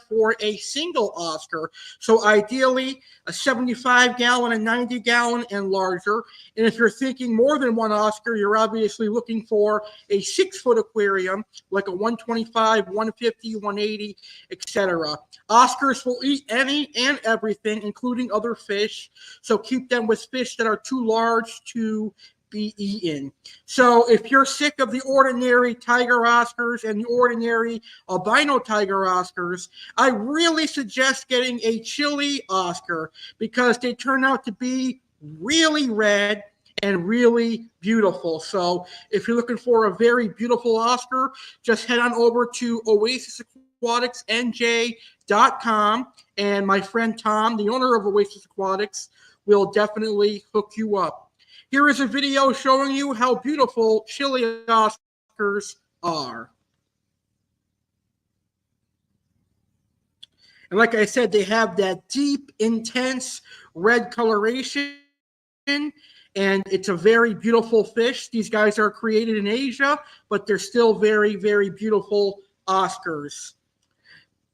for a single Oscar. So ideally a 75-gallon, a 90-gallon and larger. And if you're thinking more than one Oscar, you're obviously looking for a 6-foot aquarium, like a 125, 150, 180, etc. Oscars will eat any and everything, including other fish. So keep them with fish that are too large to be eaten. So if you're sick of the ordinary tiger Oscars and the ordinary albino tiger Oscars, I really suggest getting a Chilli Oscar because they turn out to be really red and really beautiful. So if you're looking for a very beautiful Oscar, just head on over to oasisaquaticsnj.com, and my friend Tom, the owner of Oasis Aquatics, will definitely hook you up. Here is a video showing you how beautiful Chilli Oscars are. And like I said, they have that deep, intense red coloration, and it's a very beautiful fish. These guys are created in Asia, but they're still very, very beautiful Oscars.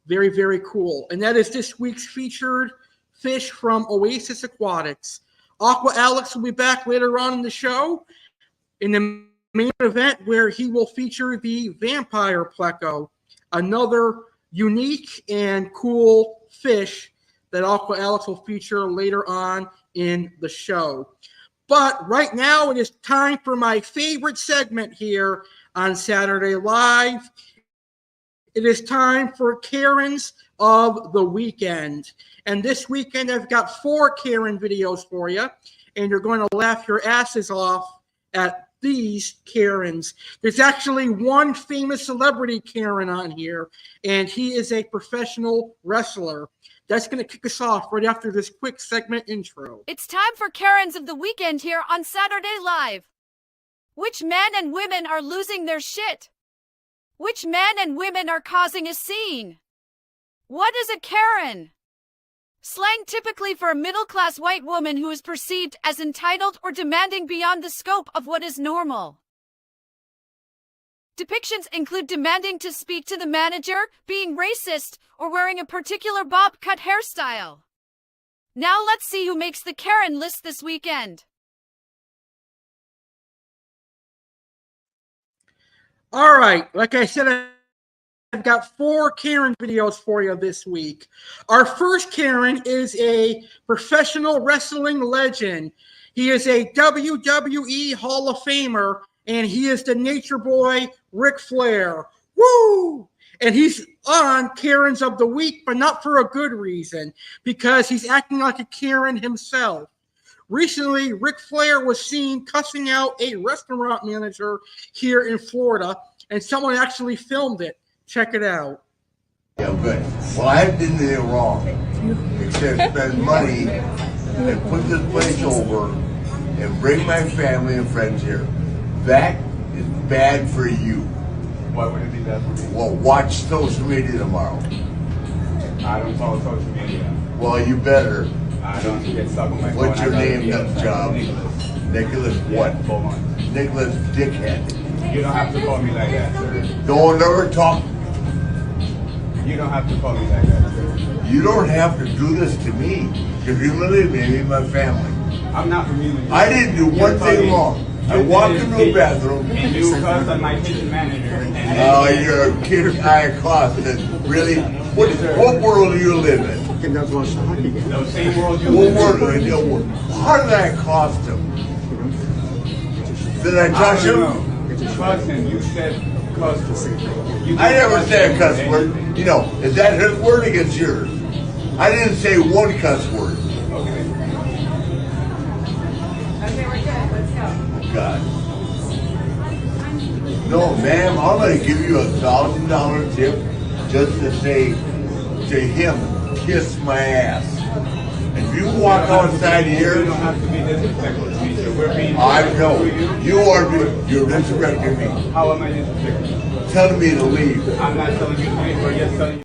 Very, very cool. And that is this week's featured fish from Oasis Aquatics. Aqua Alex will be back later on in the show in the main event where he will feature the Vampire Pleco, another unique and cool fish that Aqua Alex will feature later on in the show. But right now it is time for my favorite segment here on Saturday Live. It is time for Karen's of the weekend. And this weekend, I've got 4 Karen videos for you, and you're going to laugh your asses off at these Karens. There's actually one famous celebrity Karen on here, and he is a professional wrestler. That's going to kick us off right after this quick segment intro. It's time for Karen's of the weekend here on Saturday Live. Which men and women are losing their shit? Which men and women are causing a scene? What is a Karen? Slang typically for a middle-class white woman who is perceived as entitled or demanding beyond the scope of what is normal. Depictions include demanding to speak to the manager, being racist, or wearing a particular bob-cut hairstyle. Now let's see who makes the Karen list this weekend. All right, like I said I've got 4 Karen videos for you this week. Our first Karen is a professional wrestling legend. He is a WWE Hall of Famer, and he is the Nature Boy Ric Flair. Woo! And he's on Karens of the Week, but not for a good reason, because he's acting like a Karen himself. Recently, Ric Flair was seen cussing out a restaurant manager here in Florida, and someone actually filmed it. Check it out. Yeah, good. Well, I haven't done anything wrong, except spend money and put this place over and bring my family and friends here. That is bad for you. Why would it be bad for me? Well, watch social media tomorrow. I don't follow social media. Well, you better. I don't get stuck on my phone. What's your name, nut job? Nicholas what? Nicholas Dickhead. You don't have to call me like that, sir. Don't ever talk. You don't have to call me like that, sir. You don't have to do this to me. If you believe me and my family. I'm not familiar. I didn't do one thing wrong. I walked into the bathroom. And you cussed on my kitchen manager. Oh, you're a kid I costed. Really? What world do you live in? The same world you What live in. world? How did I cost him? Did I touch him? Cussing, you said cuss word. I never said a cuss word. You know, is that his word against yours? I didn't say one cuss word. Okay. Okay, we're good. Let's go. God. No, ma'am, I'm going to give you $1,000 tip just to say to him, kiss my ass. If you walk outside here, you don't have to be disrespectful to me. So we're being I know. You're disrespecting me. How am I disrespectful? Telling me to leave. I'm not telling you to leave, we're just telling you.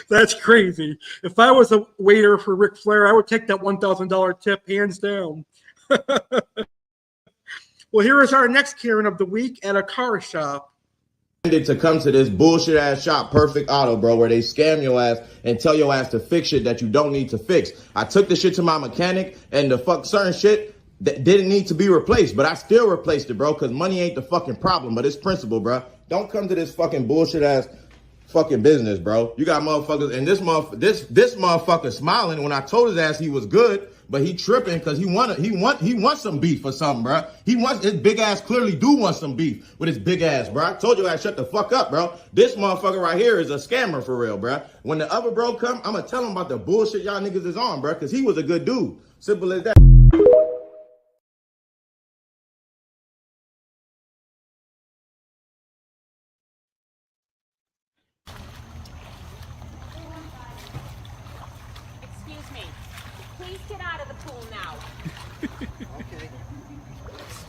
That's crazy. If I was a waiter for Ric Flair, I would take that $1,000 tip hands down. Well, here is our next Karen of the week at a car shop. To come to this bullshit ass shop, Perfect Auto, bro, where they scam your ass and tell your ass to fix shit that you don't need to fix. I took the shit to my mechanic, and the fuck certain shit that didn't need to be replaced, but I still replaced it, bro, because money ain't the fucking problem, but it's principle, bro. Don't come to this fucking bullshit ass fucking business, bro. You got motherfuckers, and this motherfucker smiling when I told his ass he was good, but he tripping because he wants some beef or something, bro. His big ass clearly do want some beef with his big ass, bro. I told you I shut the fuck up, bro. This motherfucker right here is a scammer for real, bro. When the other bro come, I'm gonna tell him about the bullshit y'all niggas is on, bro, because he was a good dude. Simple as that. Excuse me. Please get out of the pool now. Okay.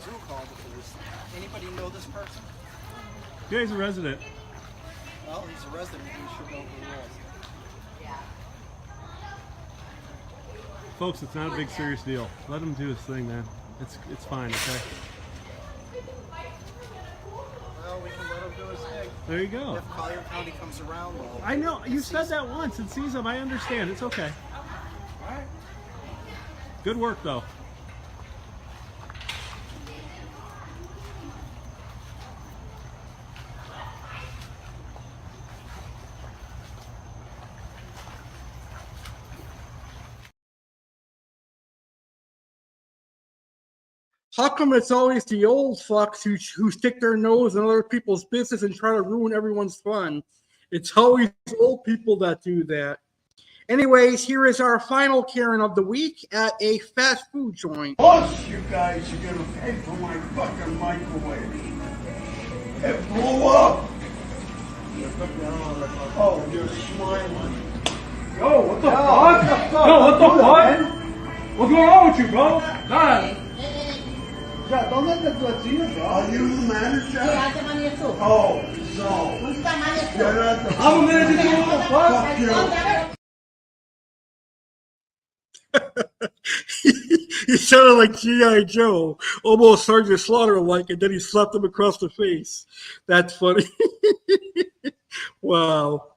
Drew called the police. Anybody know this person? Yeah, he's a resident. Well, he's a resident. He should know who he is. Folks, it's not a big serious deal. Let him do his thing, man. It's fine, okay? Well, we can let him do his thing. There you go. If Collier County comes around, well, I know, you said that once. It sees him. I understand. It's okay. all right. Good work, though. How come it's always the old fucks who stick their nose in other people's business and try to ruin everyone's fun? It's always old people that do that. Anyways, here is our final Karen of the week at a fast food joint. Plus, you guys are gonna pay for my fucking microwave. It blew up. Oh, you're smiling. Yo, what the fuck? Yo, what the fuck? What's going on with you, bro? God. Are you the manager? Oh, so. You're not the I'm a manager too, what the fuck? He sounded like G.I. Joe, almost Sgt Slaughter-like, and then he slapped him across the face. That's funny. Wow.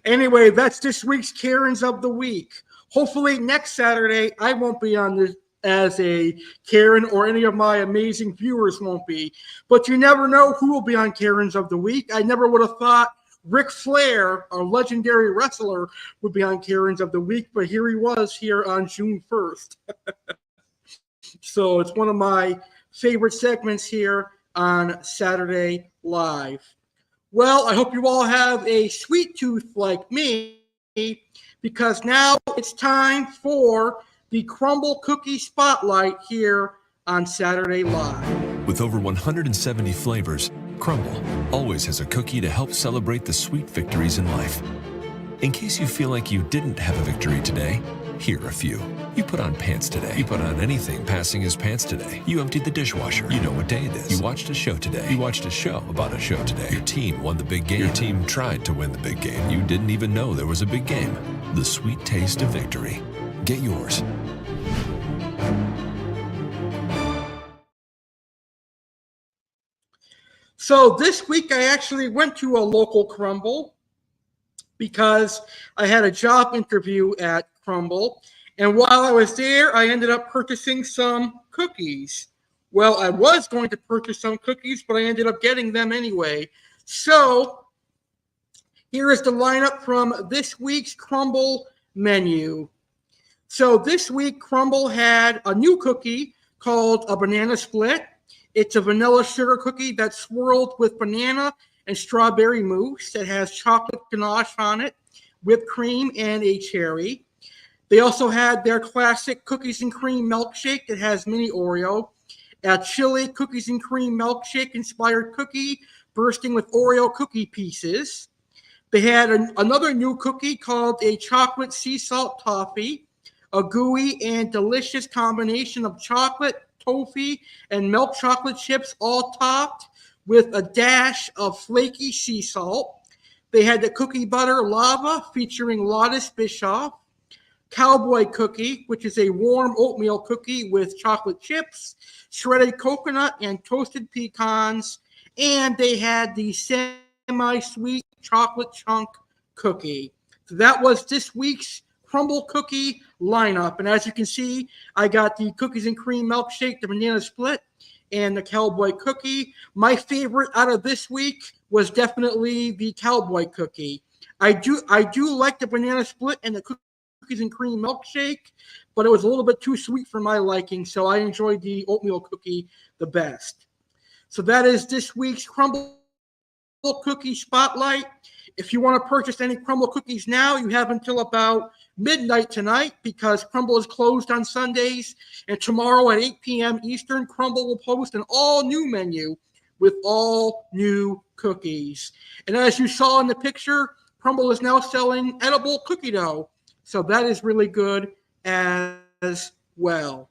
Anyway, that's this week's Karens of the Week. Hopefully next Saturday I won't be on as a Karen, or any of my amazing viewers won't be. But you never know who will be on Karens of the Week. I never would have thought Ric Flair, a legendary wrestler, would be on Karens of the Week, but here he was here on June 1st. So it's one of my favorite segments here on Saturday Live. Well, I hope you all have a sweet tooth like me, because now it's time for the Crumbl Cookie Spotlight here on Saturday Live. With over 170 flavors, Crumbl always has a cookie to help celebrate the sweet victories in life. In case you feel like you didn't have a victory today, here are a few. You put on pants today. You put on anything passing his pants today. You emptied the dishwasher. You know what day it is. You watched a show today. You watched a show about a show today. Your team won the big game. Your team tried to win the big game. You didn't even know there was a big game. The sweet taste of victory. Get yours. So this week I actually went to a local Crumbl because I had a job interview at Crumbl. And while I was there, I ended up purchasing some cookies. Well, I was going to purchase some cookies, but I ended up getting them anyway. So here is the lineup from this week's Crumbl menu. So this week, Crumbl had a new cookie called a banana split. It's a vanilla sugar cookie that's swirled with banana and strawberry mousse that has chocolate ganache on it, whipped cream, and a cherry. They also had their classic cookies and cream milkshake that has mini Oreo, a chili cookies and cream milkshake inspired cookie bursting with Oreo cookie pieces. They had another new cookie called a chocolate sea salt toffee, a gooey and delicious combination of chocolate, toffee, and milk chocolate chips, all topped with a dash of flaky sea salt. They had the cookie butter lava featuring Lotus Bischoff, cowboy cookie, which is a warm oatmeal cookie with chocolate chips, shredded coconut, and toasted pecans. And they had the semi-sweet chocolate chunk cookie. So that was this week's Crumbl cookie lineup. And as you can see, I got the cookies and cream milkshake, the banana split, and the cowboy cookie. My favorite out of this week was definitely the cowboy cookie. I do like the banana split and the cookies and cream milkshake, but it was a little bit too sweet for my liking, so I enjoyed the oatmeal cookie the best. So that is this week's Crumbl Cookie Spotlight. If you want to purchase any Crumbl cookies now, you have until about midnight tonight, because Crumbl is closed on Sundays. And tomorrow at 8 p.m. Eastern, Crumbl will post an all-new menu with all new cookies. And as you saw in the picture, Crumbl is now selling edible cookie dough. So that is really good as well.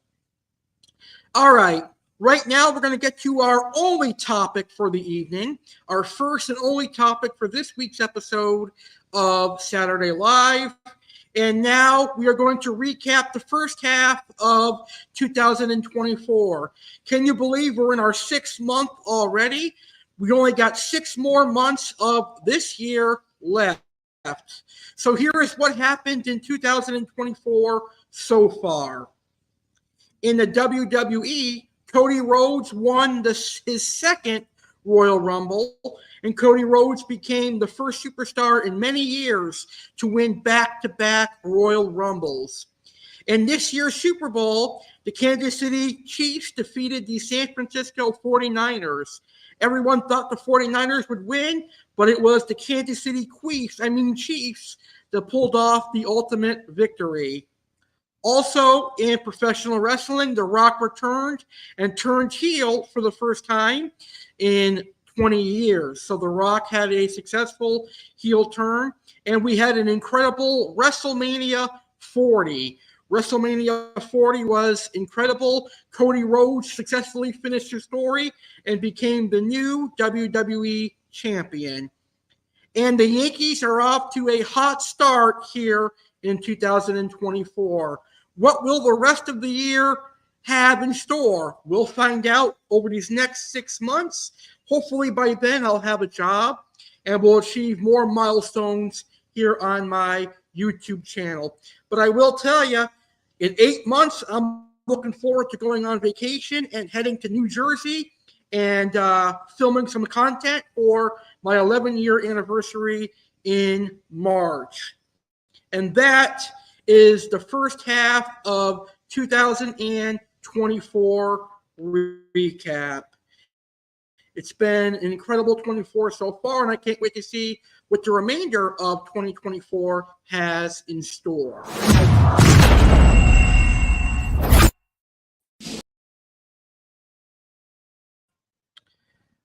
All right. Right now, we're going to get to our only topic for the evening, our first and only topic for this week's episode of Saturday Live. And now we are going to recap the first half of 2024. Can you believe we're in our 6th month already? We only got 6 more months of this year left. So here is what happened in 2024 so far. In the WWE, Cody Rhodes won his second Royal Rumble, and Cody Rhodes became the first superstar in many years to win back-to-back Royal Rumbles. In this year's Super Bowl, the Kansas City Chiefs defeated the San Francisco 49ers. Everyone thought the 49ers would win, but it was the Kansas City Chiefs that pulled off the ultimate victory. Also, in professional wrestling, The Rock returned and turned heel for the first time in 20 years. So The Rock had a successful heel turn, and we had an incredible WrestleMania 40. WrestleMania 40 was incredible. Cody Rhodes successfully finished his story and became the new WWE champion. And the Yankees are off to a hot start here in 2024. What will the rest of the year have in store? We'll find out over these next 6 months. Hopefully by then I'll have a job and we'll achieve more milestones here on my YouTube channel. But I will tell you, in 8 months, I'm looking forward to going on vacation and heading to New Jersey and filming some content for my 11-year anniversary in March. And that is the first half of 2024 recap. It's been an incredible 24 so far, and I can't wait to see what the remainder of 2024 has in store.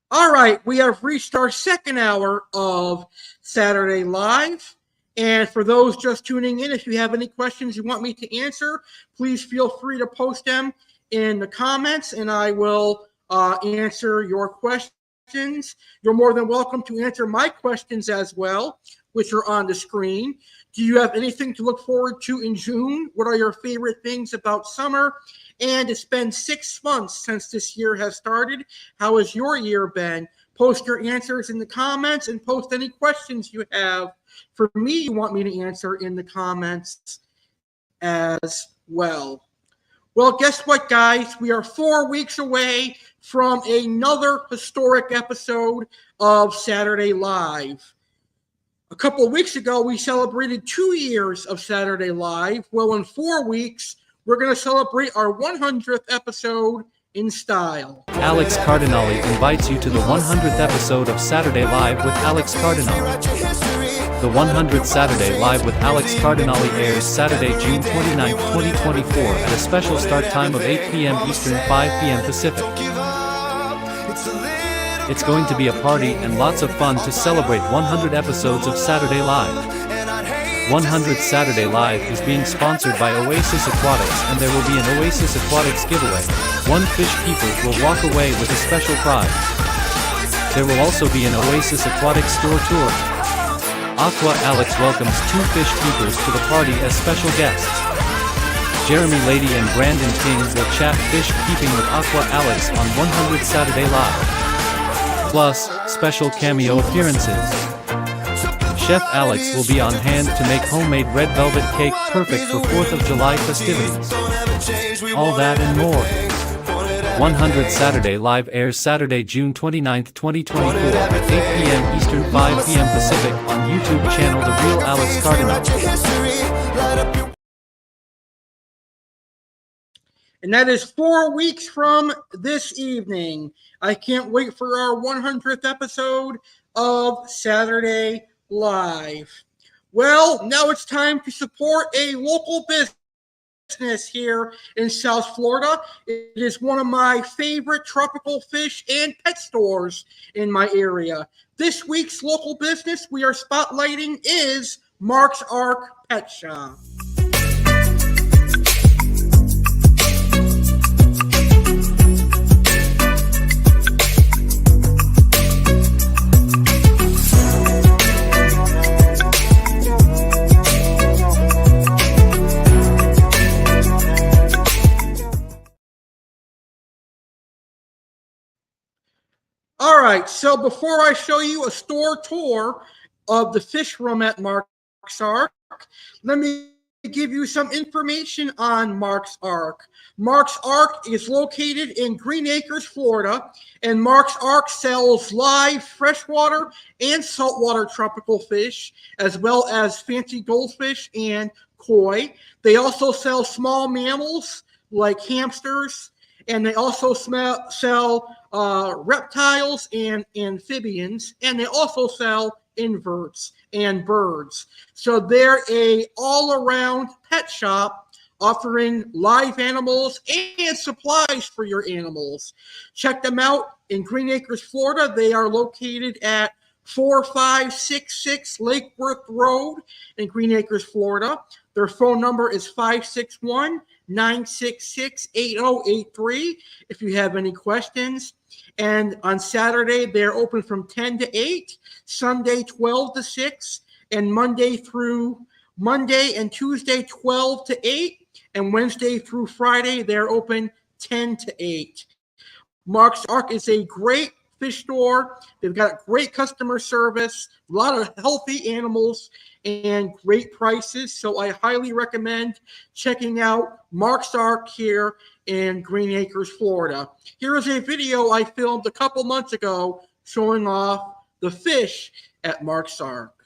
All right, we have reached our second hour of Saturday Live. And for those just tuning in, if you have any questions you want me to answer, please feel free to post them in the comments, and I will answer your questions. You're more than welcome to answer my questions as well, which are on the screen. Do you have anything to look forward to in June? What are your favorite things about summer? And it's been 6 months since this year has started. How has your year been? Post your answers in the comments and post any questions you have for me you want me to answer in the comments as well. Well, guess what, guys? We are 4 weeks away from another historic episode of Saturday Live. A couple of weeks ago, we celebrated 2 years of Saturday Live. Well, in 4 weeks, we're going to celebrate our 100th episode in style. Alex Cardinale invites you to the 100th episode of Saturday Live with Alex Cardinale. The 100th Saturday Live with Alex Cardinale airs Saturday, June 29, 2024 at a special start time of 8 p.m. Eastern, 5 p.m. Pacific. It's going to be a party and lots of fun to celebrate 100 episodes of Saturday Live. 100 Saturday Live is being sponsored by Oasis Aquatics, and there will be an Oasis Aquatics giveaway. One fish keeper will walk away with a special prize. There will also be an Oasis Aquatics store tour. Aqua Alex welcomes 2 fish keepers to the party as special guests. Jeremy Lady and Brandon King will chat fish keeping with Aqua Alex on 100 Saturday Live. Plus, special cameo appearances. Chef Alex will be on hand to make homemade red velvet cake perfect for 4th of July festivities. All that and more. 100 Saturday Live airs Saturday, June 29, 2024 at 8 p.m. Eastern, 5 p.m. Pacific on YouTube channel The Real Alex Cardinale. And that is 4 weeks from this evening. I can't wait for our 100th episode of Saturday Live. Well, now it's time to support a local business here in South Florida. It is one of my favorite tropical fish and pet stores in my area. This week's local business we are spotlighting is Mark's Ark Pet Shop. All right, so before I show you a store tour of the fish room at Mark's Ark, let me give you some information on Mark's Ark. Mark's Ark is located in Green Acres, Florida, and Mark's Ark sells live freshwater and saltwater tropical fish, as well as fancy goldfish and koi. They also sell small mammals like hamsters, and they also sell reptiles and amphibians, and they also sell inverts and birds. So they're a all-around pet shop offering live animals and supplies for your animals. Check them out in Green Acres, Florida. They are located at 4566 Lake Worth Road in Green Acres, Florida. Their phone number is 561-966-8083 if you have any questions. And on Saturday, they're open from 10 to 8, Sunday 12 to 6, and Monday and Tuesday 12 to 8, and Wednesday through Friday, they're open 10 to 8. Mark's Ark is a great fish store. They've got great customer service, a lot of healthy animals, and great prices. So I highly recommend checking out Mark's Ark here in Green Acres, Florida. Here is a video I filmed a couple months ago showing off the fish at Mark's Ark.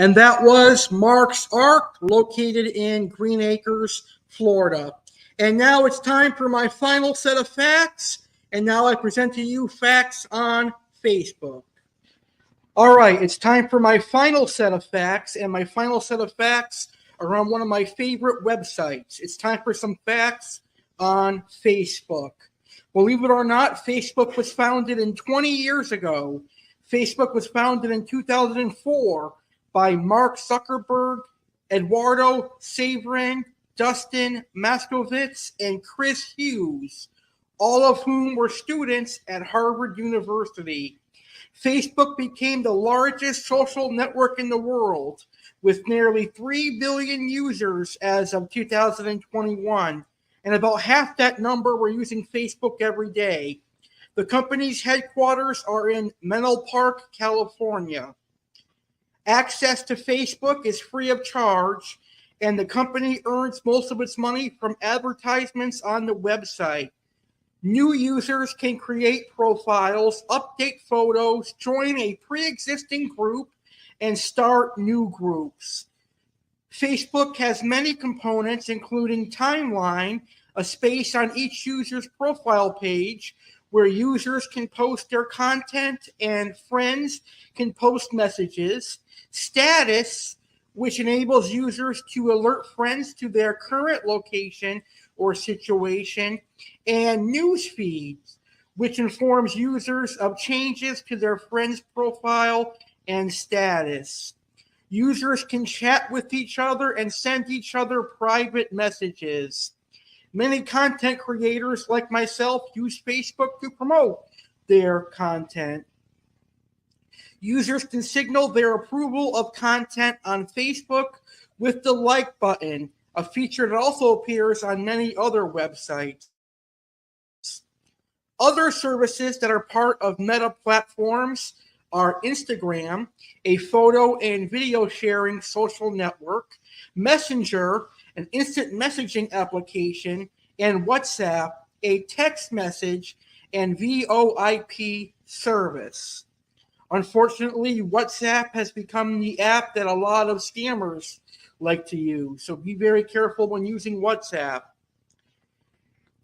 And that was Mark's Ark, located in Green Acres, Florida. And now it's time for my final set of facts. And now I present to you facts on Facebook. All right, it's time for my final set of facts. And my final set of facts are on one of my favorite websites. It's time for some facts on Facebook. Believe it or not, Facebook was founded 20 years ago. Facebook was founded in 2004 by Mark Zuckerberg, Eduardo Saverin, Dustin Maskovitz, and Chris Hughes, all of whom were students at Harvard University. Facebook became the largest social network in the world, with nearly 3 billion users as of 2021, and about half that number were using Facebook every day. The company's headquarters are in Menlo Park, California. Access to Facebook is free of charge, and the company earns most of its money from advertisements on the website. New users can create profiles, update photos, join a pre-existing group, and start new groups. Facebook has many components, including Timeline, a space on each user's profile page where users can post their content and friends can post messages. Status, which enables users to alert friends to their current location or situation, and news feeds, which informs users of changes to their friend's profile and status. Users can chat with each other and send each other private messages. Many content creators like myself use Facebook to promote their content. Users can signal their approval of content on Facebook with the like button, a feature that also appears on many other websites. Other services that are part of Meta platforms are Instagram, a photo and video sharing social network, Messenger, an instant messaging application, and WhatsApp, a text message and VoIP service. Unfortunately, WhatsApp has become the app that a lot of scammers like to use, so be very careful when using WhatsApp.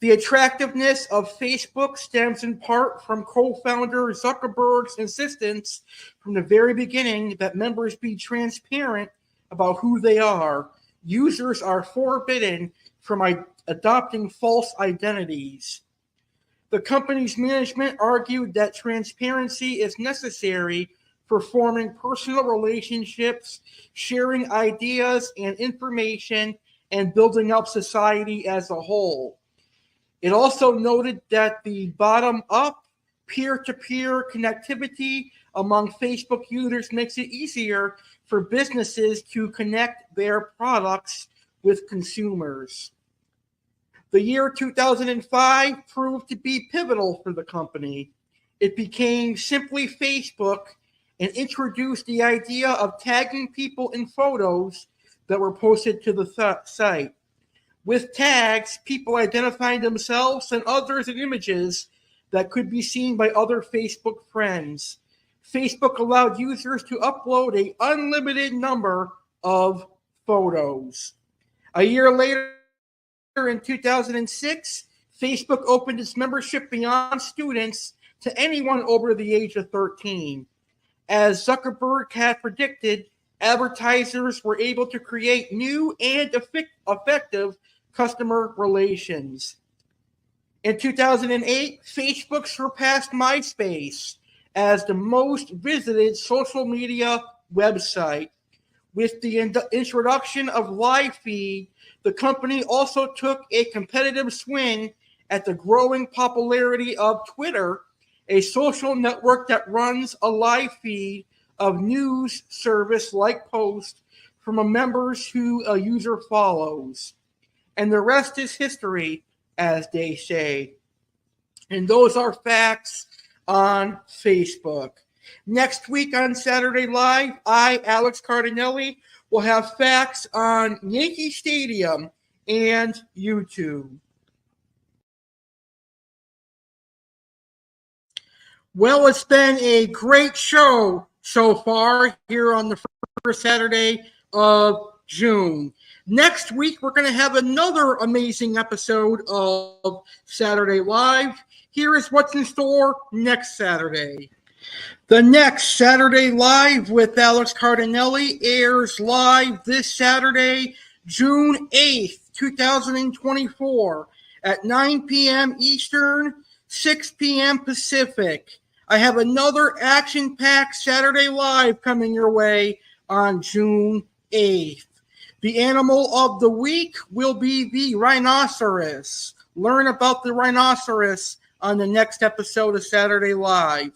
The attractiveness of Facebook stems in part from co-founder Zuckerberg's insistence from the very beginning that members be transparent about who they are. Users are forbidden from adopting false identities. The company's management argued that transparency is necessary for forming personal relationships, sharing ideas and information, and building up society as a whole. It also noted that the bottom-up, peer-to-peer connectivity among Facebook users makes it easier for businesses to connect their products with consumers. The year 2005 proved to be pivotal for the company. It became simply Facebook and introduced the idea of tagging people in photos that were posted to the site. With tags, people identifying themselves and others in images that could be seen by other Facebook friends. Facebook allowed users to upload an unlimited number of photos. A year later, in 2006, Facebook opened its membership beyond students to anyone over the age of 13. As Zuckerberg had predicted, advertisers were able to create new and effective customer relations. In 2008, Facebook surpassed MySpace as the most visited social media website. With the introduction of Live Feed, the company also took a competitive swing at the growing popularity of Twitter, a social network that runs a live feed of news service like posts from a members who a user follows. And the rest is history, as they say. And those are facts on Facebook. Next week on Saturday Live, I, Alex Cardinale, will have facts on Yankee Stadium and YouTube. Well, it's been a great show so far here on the first Saturday of June. Next week, we're going to have another amazing episode of Saturday Live. Here is what's in store next Saturday. The next Saturday Live with Alex Cardinale airs live this Saturday, June 8th, 2024 at 9 p.m. Eastern, 6 p.m. Pacific. I have another action-packed Saturday Live coming your way on June 8th. The animal of the week will be the rhinoceros. Learn about the rhinoceros on the next episode of Saturday Live.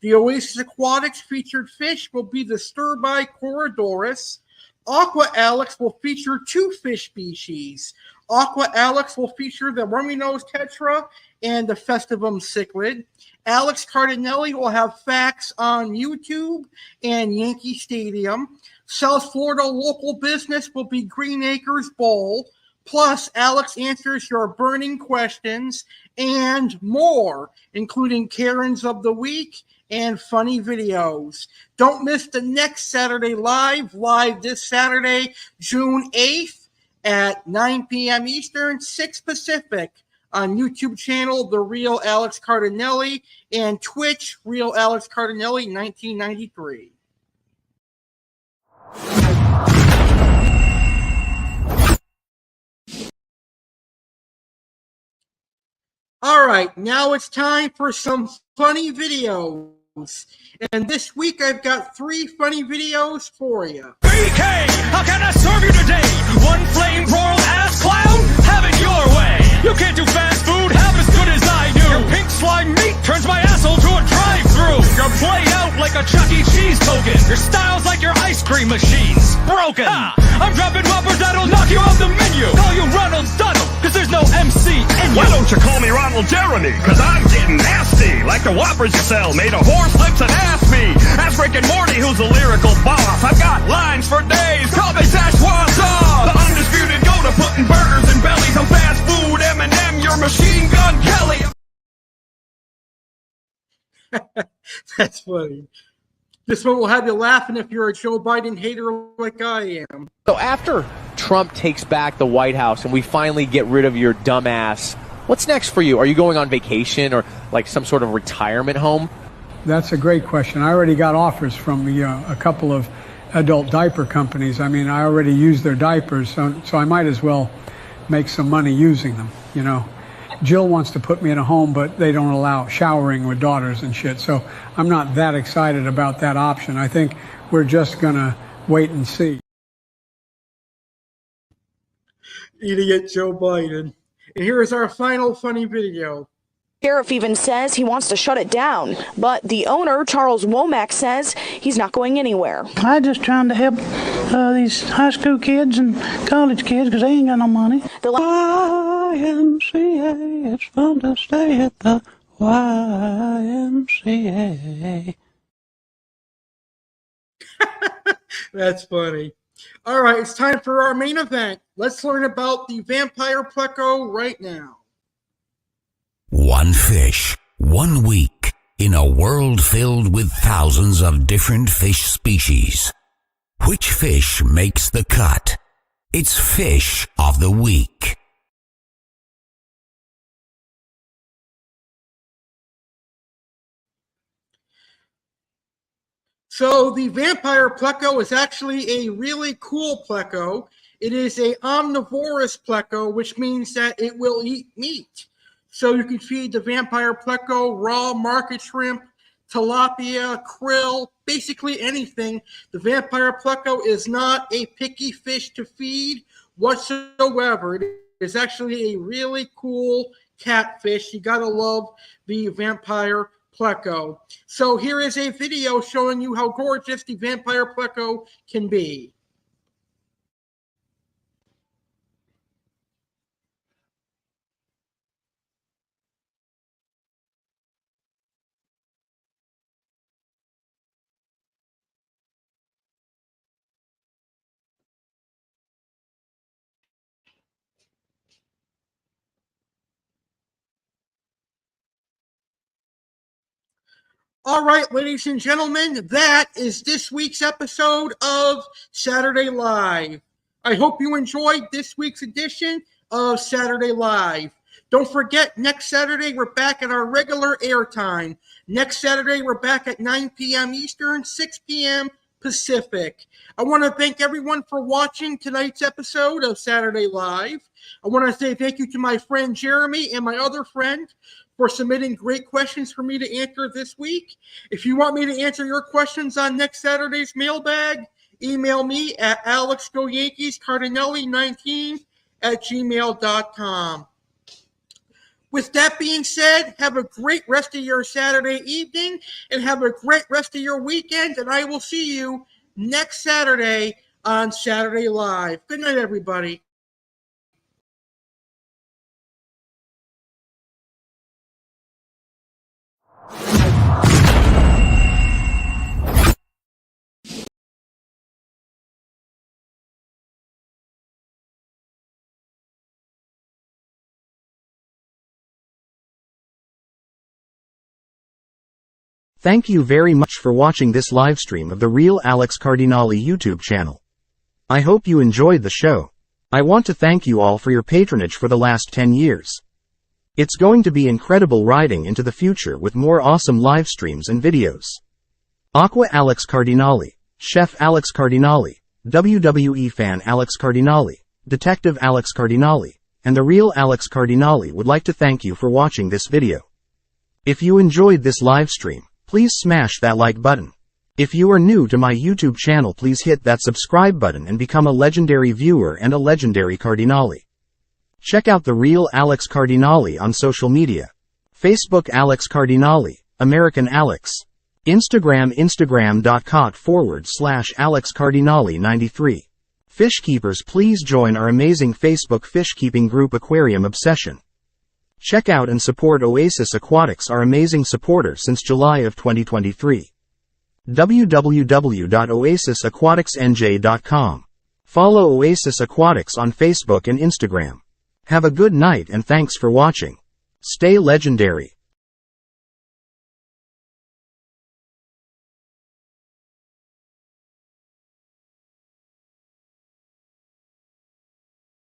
The Oasis Aquatics featured fish will be the stir-by Corydoras. Aqua Alex will feature 2 fish species. Aqua Alex will feature the rummy-nosed tetra and the festivum cichlid. Alex Cardinale will have facts on YouTube and Yankee Stadium. South Florida local business will be Green Acres Bowl. Plus, Alex answers your burning questions and more, including Karens of the Week and funny videos. Don't miss the next Saturday Live this Saturday, June 8th at 9 p.m. Eastern, 6 Pacific on YouTube channel The Real Alex Cardinale and Twitch Real Alex Cardinale 1993. All right, now it's time for some funny videos. And this week I've got 3 funny videos for you. BK, how can I serve you today? One flame broiled ass clown? Have it your way. You can't do fast food half as good as I do. Your pink slime meat turns my asshole to a drive-through. You're played out like a Chuck E. Cheese token. Your style's like your ice cream machines. Broken. I'm dropping whoppers that'll knock you off the menu. Call you Ronald Donald, cause there's no MC in you. Why don't you call me Ronald Jeremy? Cause I'm getting nasty. Like the whoppers you sell made of horse lips and ass meat. Ask Rick and Morty who's the lyrical boss. I've got lines for days. Call me Szechuan sauce. The undisputed go to putting burgers in bellies. I'm fast food M&M, your machine gun Kelly. That's funny. This one will have you laughing if you're a Joe Biden hater like I am. So after Trump takes back the White House and we finally get rid of your dumb ass, what's next for you? Are you going on vacation or like some sort of retirement home? That's a great question. I already got offers from a couple of adult diaper companies. I mean, I already use their diapers, so I might as well make some money using them, you know. Jill wants to put me in a home, but they don't allow showering with daughters and shit. So I'm not that excited about that option. I think we're just going to wait and see. Idiot Joe Biden. And here is our final funny video. Sheriff even says he wants to shut it down, but the owner, Charles Womack, says he's not going anywhere. I'm just trying to help these high school kids and college kids because they ain't got no money. The YMCA, it's fun to stay at the YMCA. That's funny. All right, it's time for our main event. Let's learn about the vampire Pleco right now. One fish, 1 week, in a world filled with thousands of different fish species. Which fish makes the cut? It's Fish of the Week. So the vampire Pleco is actually a really cool Pleco. It is an omnivorous Pleco, which means that it will eat meat. So you can feed the vampire Pleco raw market shrimp, tilapia, krill, basically anything. The vampire Pleco is not a picky fish to feed whatsoever. It is actually a really cool catfish. You gotta love the vampire Pleco. So here is a video showing you how gorgeous the vampire Pleco can be. All right, ladies and gentlemen, that is this week's episode of Saturday Live. I hope you enjoyed this week's edition of Saturday Live. Don't forget, next Saturday, we're back at our regular airtime. Next Saturday, we're back at 9 p.m. Eastern, 6 p.m. Pacific. I want to thank everyone for watching tonight's episode of Saturday Live. I want to say thank you to my friend Jeremy and my other friend for submitting great questions for me to answer this week. If you want me to answer your questions on next Saturday's mailbag, email me at alexgoyankeescardinale19@gmail.com. With that being said, have a great rest of your Saturday evening and have a great rest of your weekend, and I will see you next Saturday on Saturday Live. Good night, everybody. Thank you very much for watching this livestream of the Real Alex Cardinale YouTube channel. I hope you enjoyed the show. I want to thank you all for your patronage for the last 10 years. It's going to be incredible riding into the future with more awesome live streams and videos. Aqua Alex Cardinale, Chef Alex Cardinale, WWE Fan Alex Cardinale, Detective Alex Cardinale, and the real Alex Cardinale would like to thank you for watching this video. If you enjoyed this live stream, please smash that like button. If you are new to my YouTube channel, please hit that subscribe button and become a legendary viewer and a legendary Cardinale. Check out the real Alex Cardinale on social media. Facebook Alex Cardinale, American Alex. Instagram instagram.com/Alex Cardinale 93. Fish keepers, please join our amazing Facebook fish keeping group Aquarium Obsession. Check out and support Oasis Aquatics, our amazing supporter since July of 2023. www.oasisaquaticsnj.com. Follow Oasis Aquatics on Facebook and Instagram. Have a good night and thanks for watching. Stay legendary.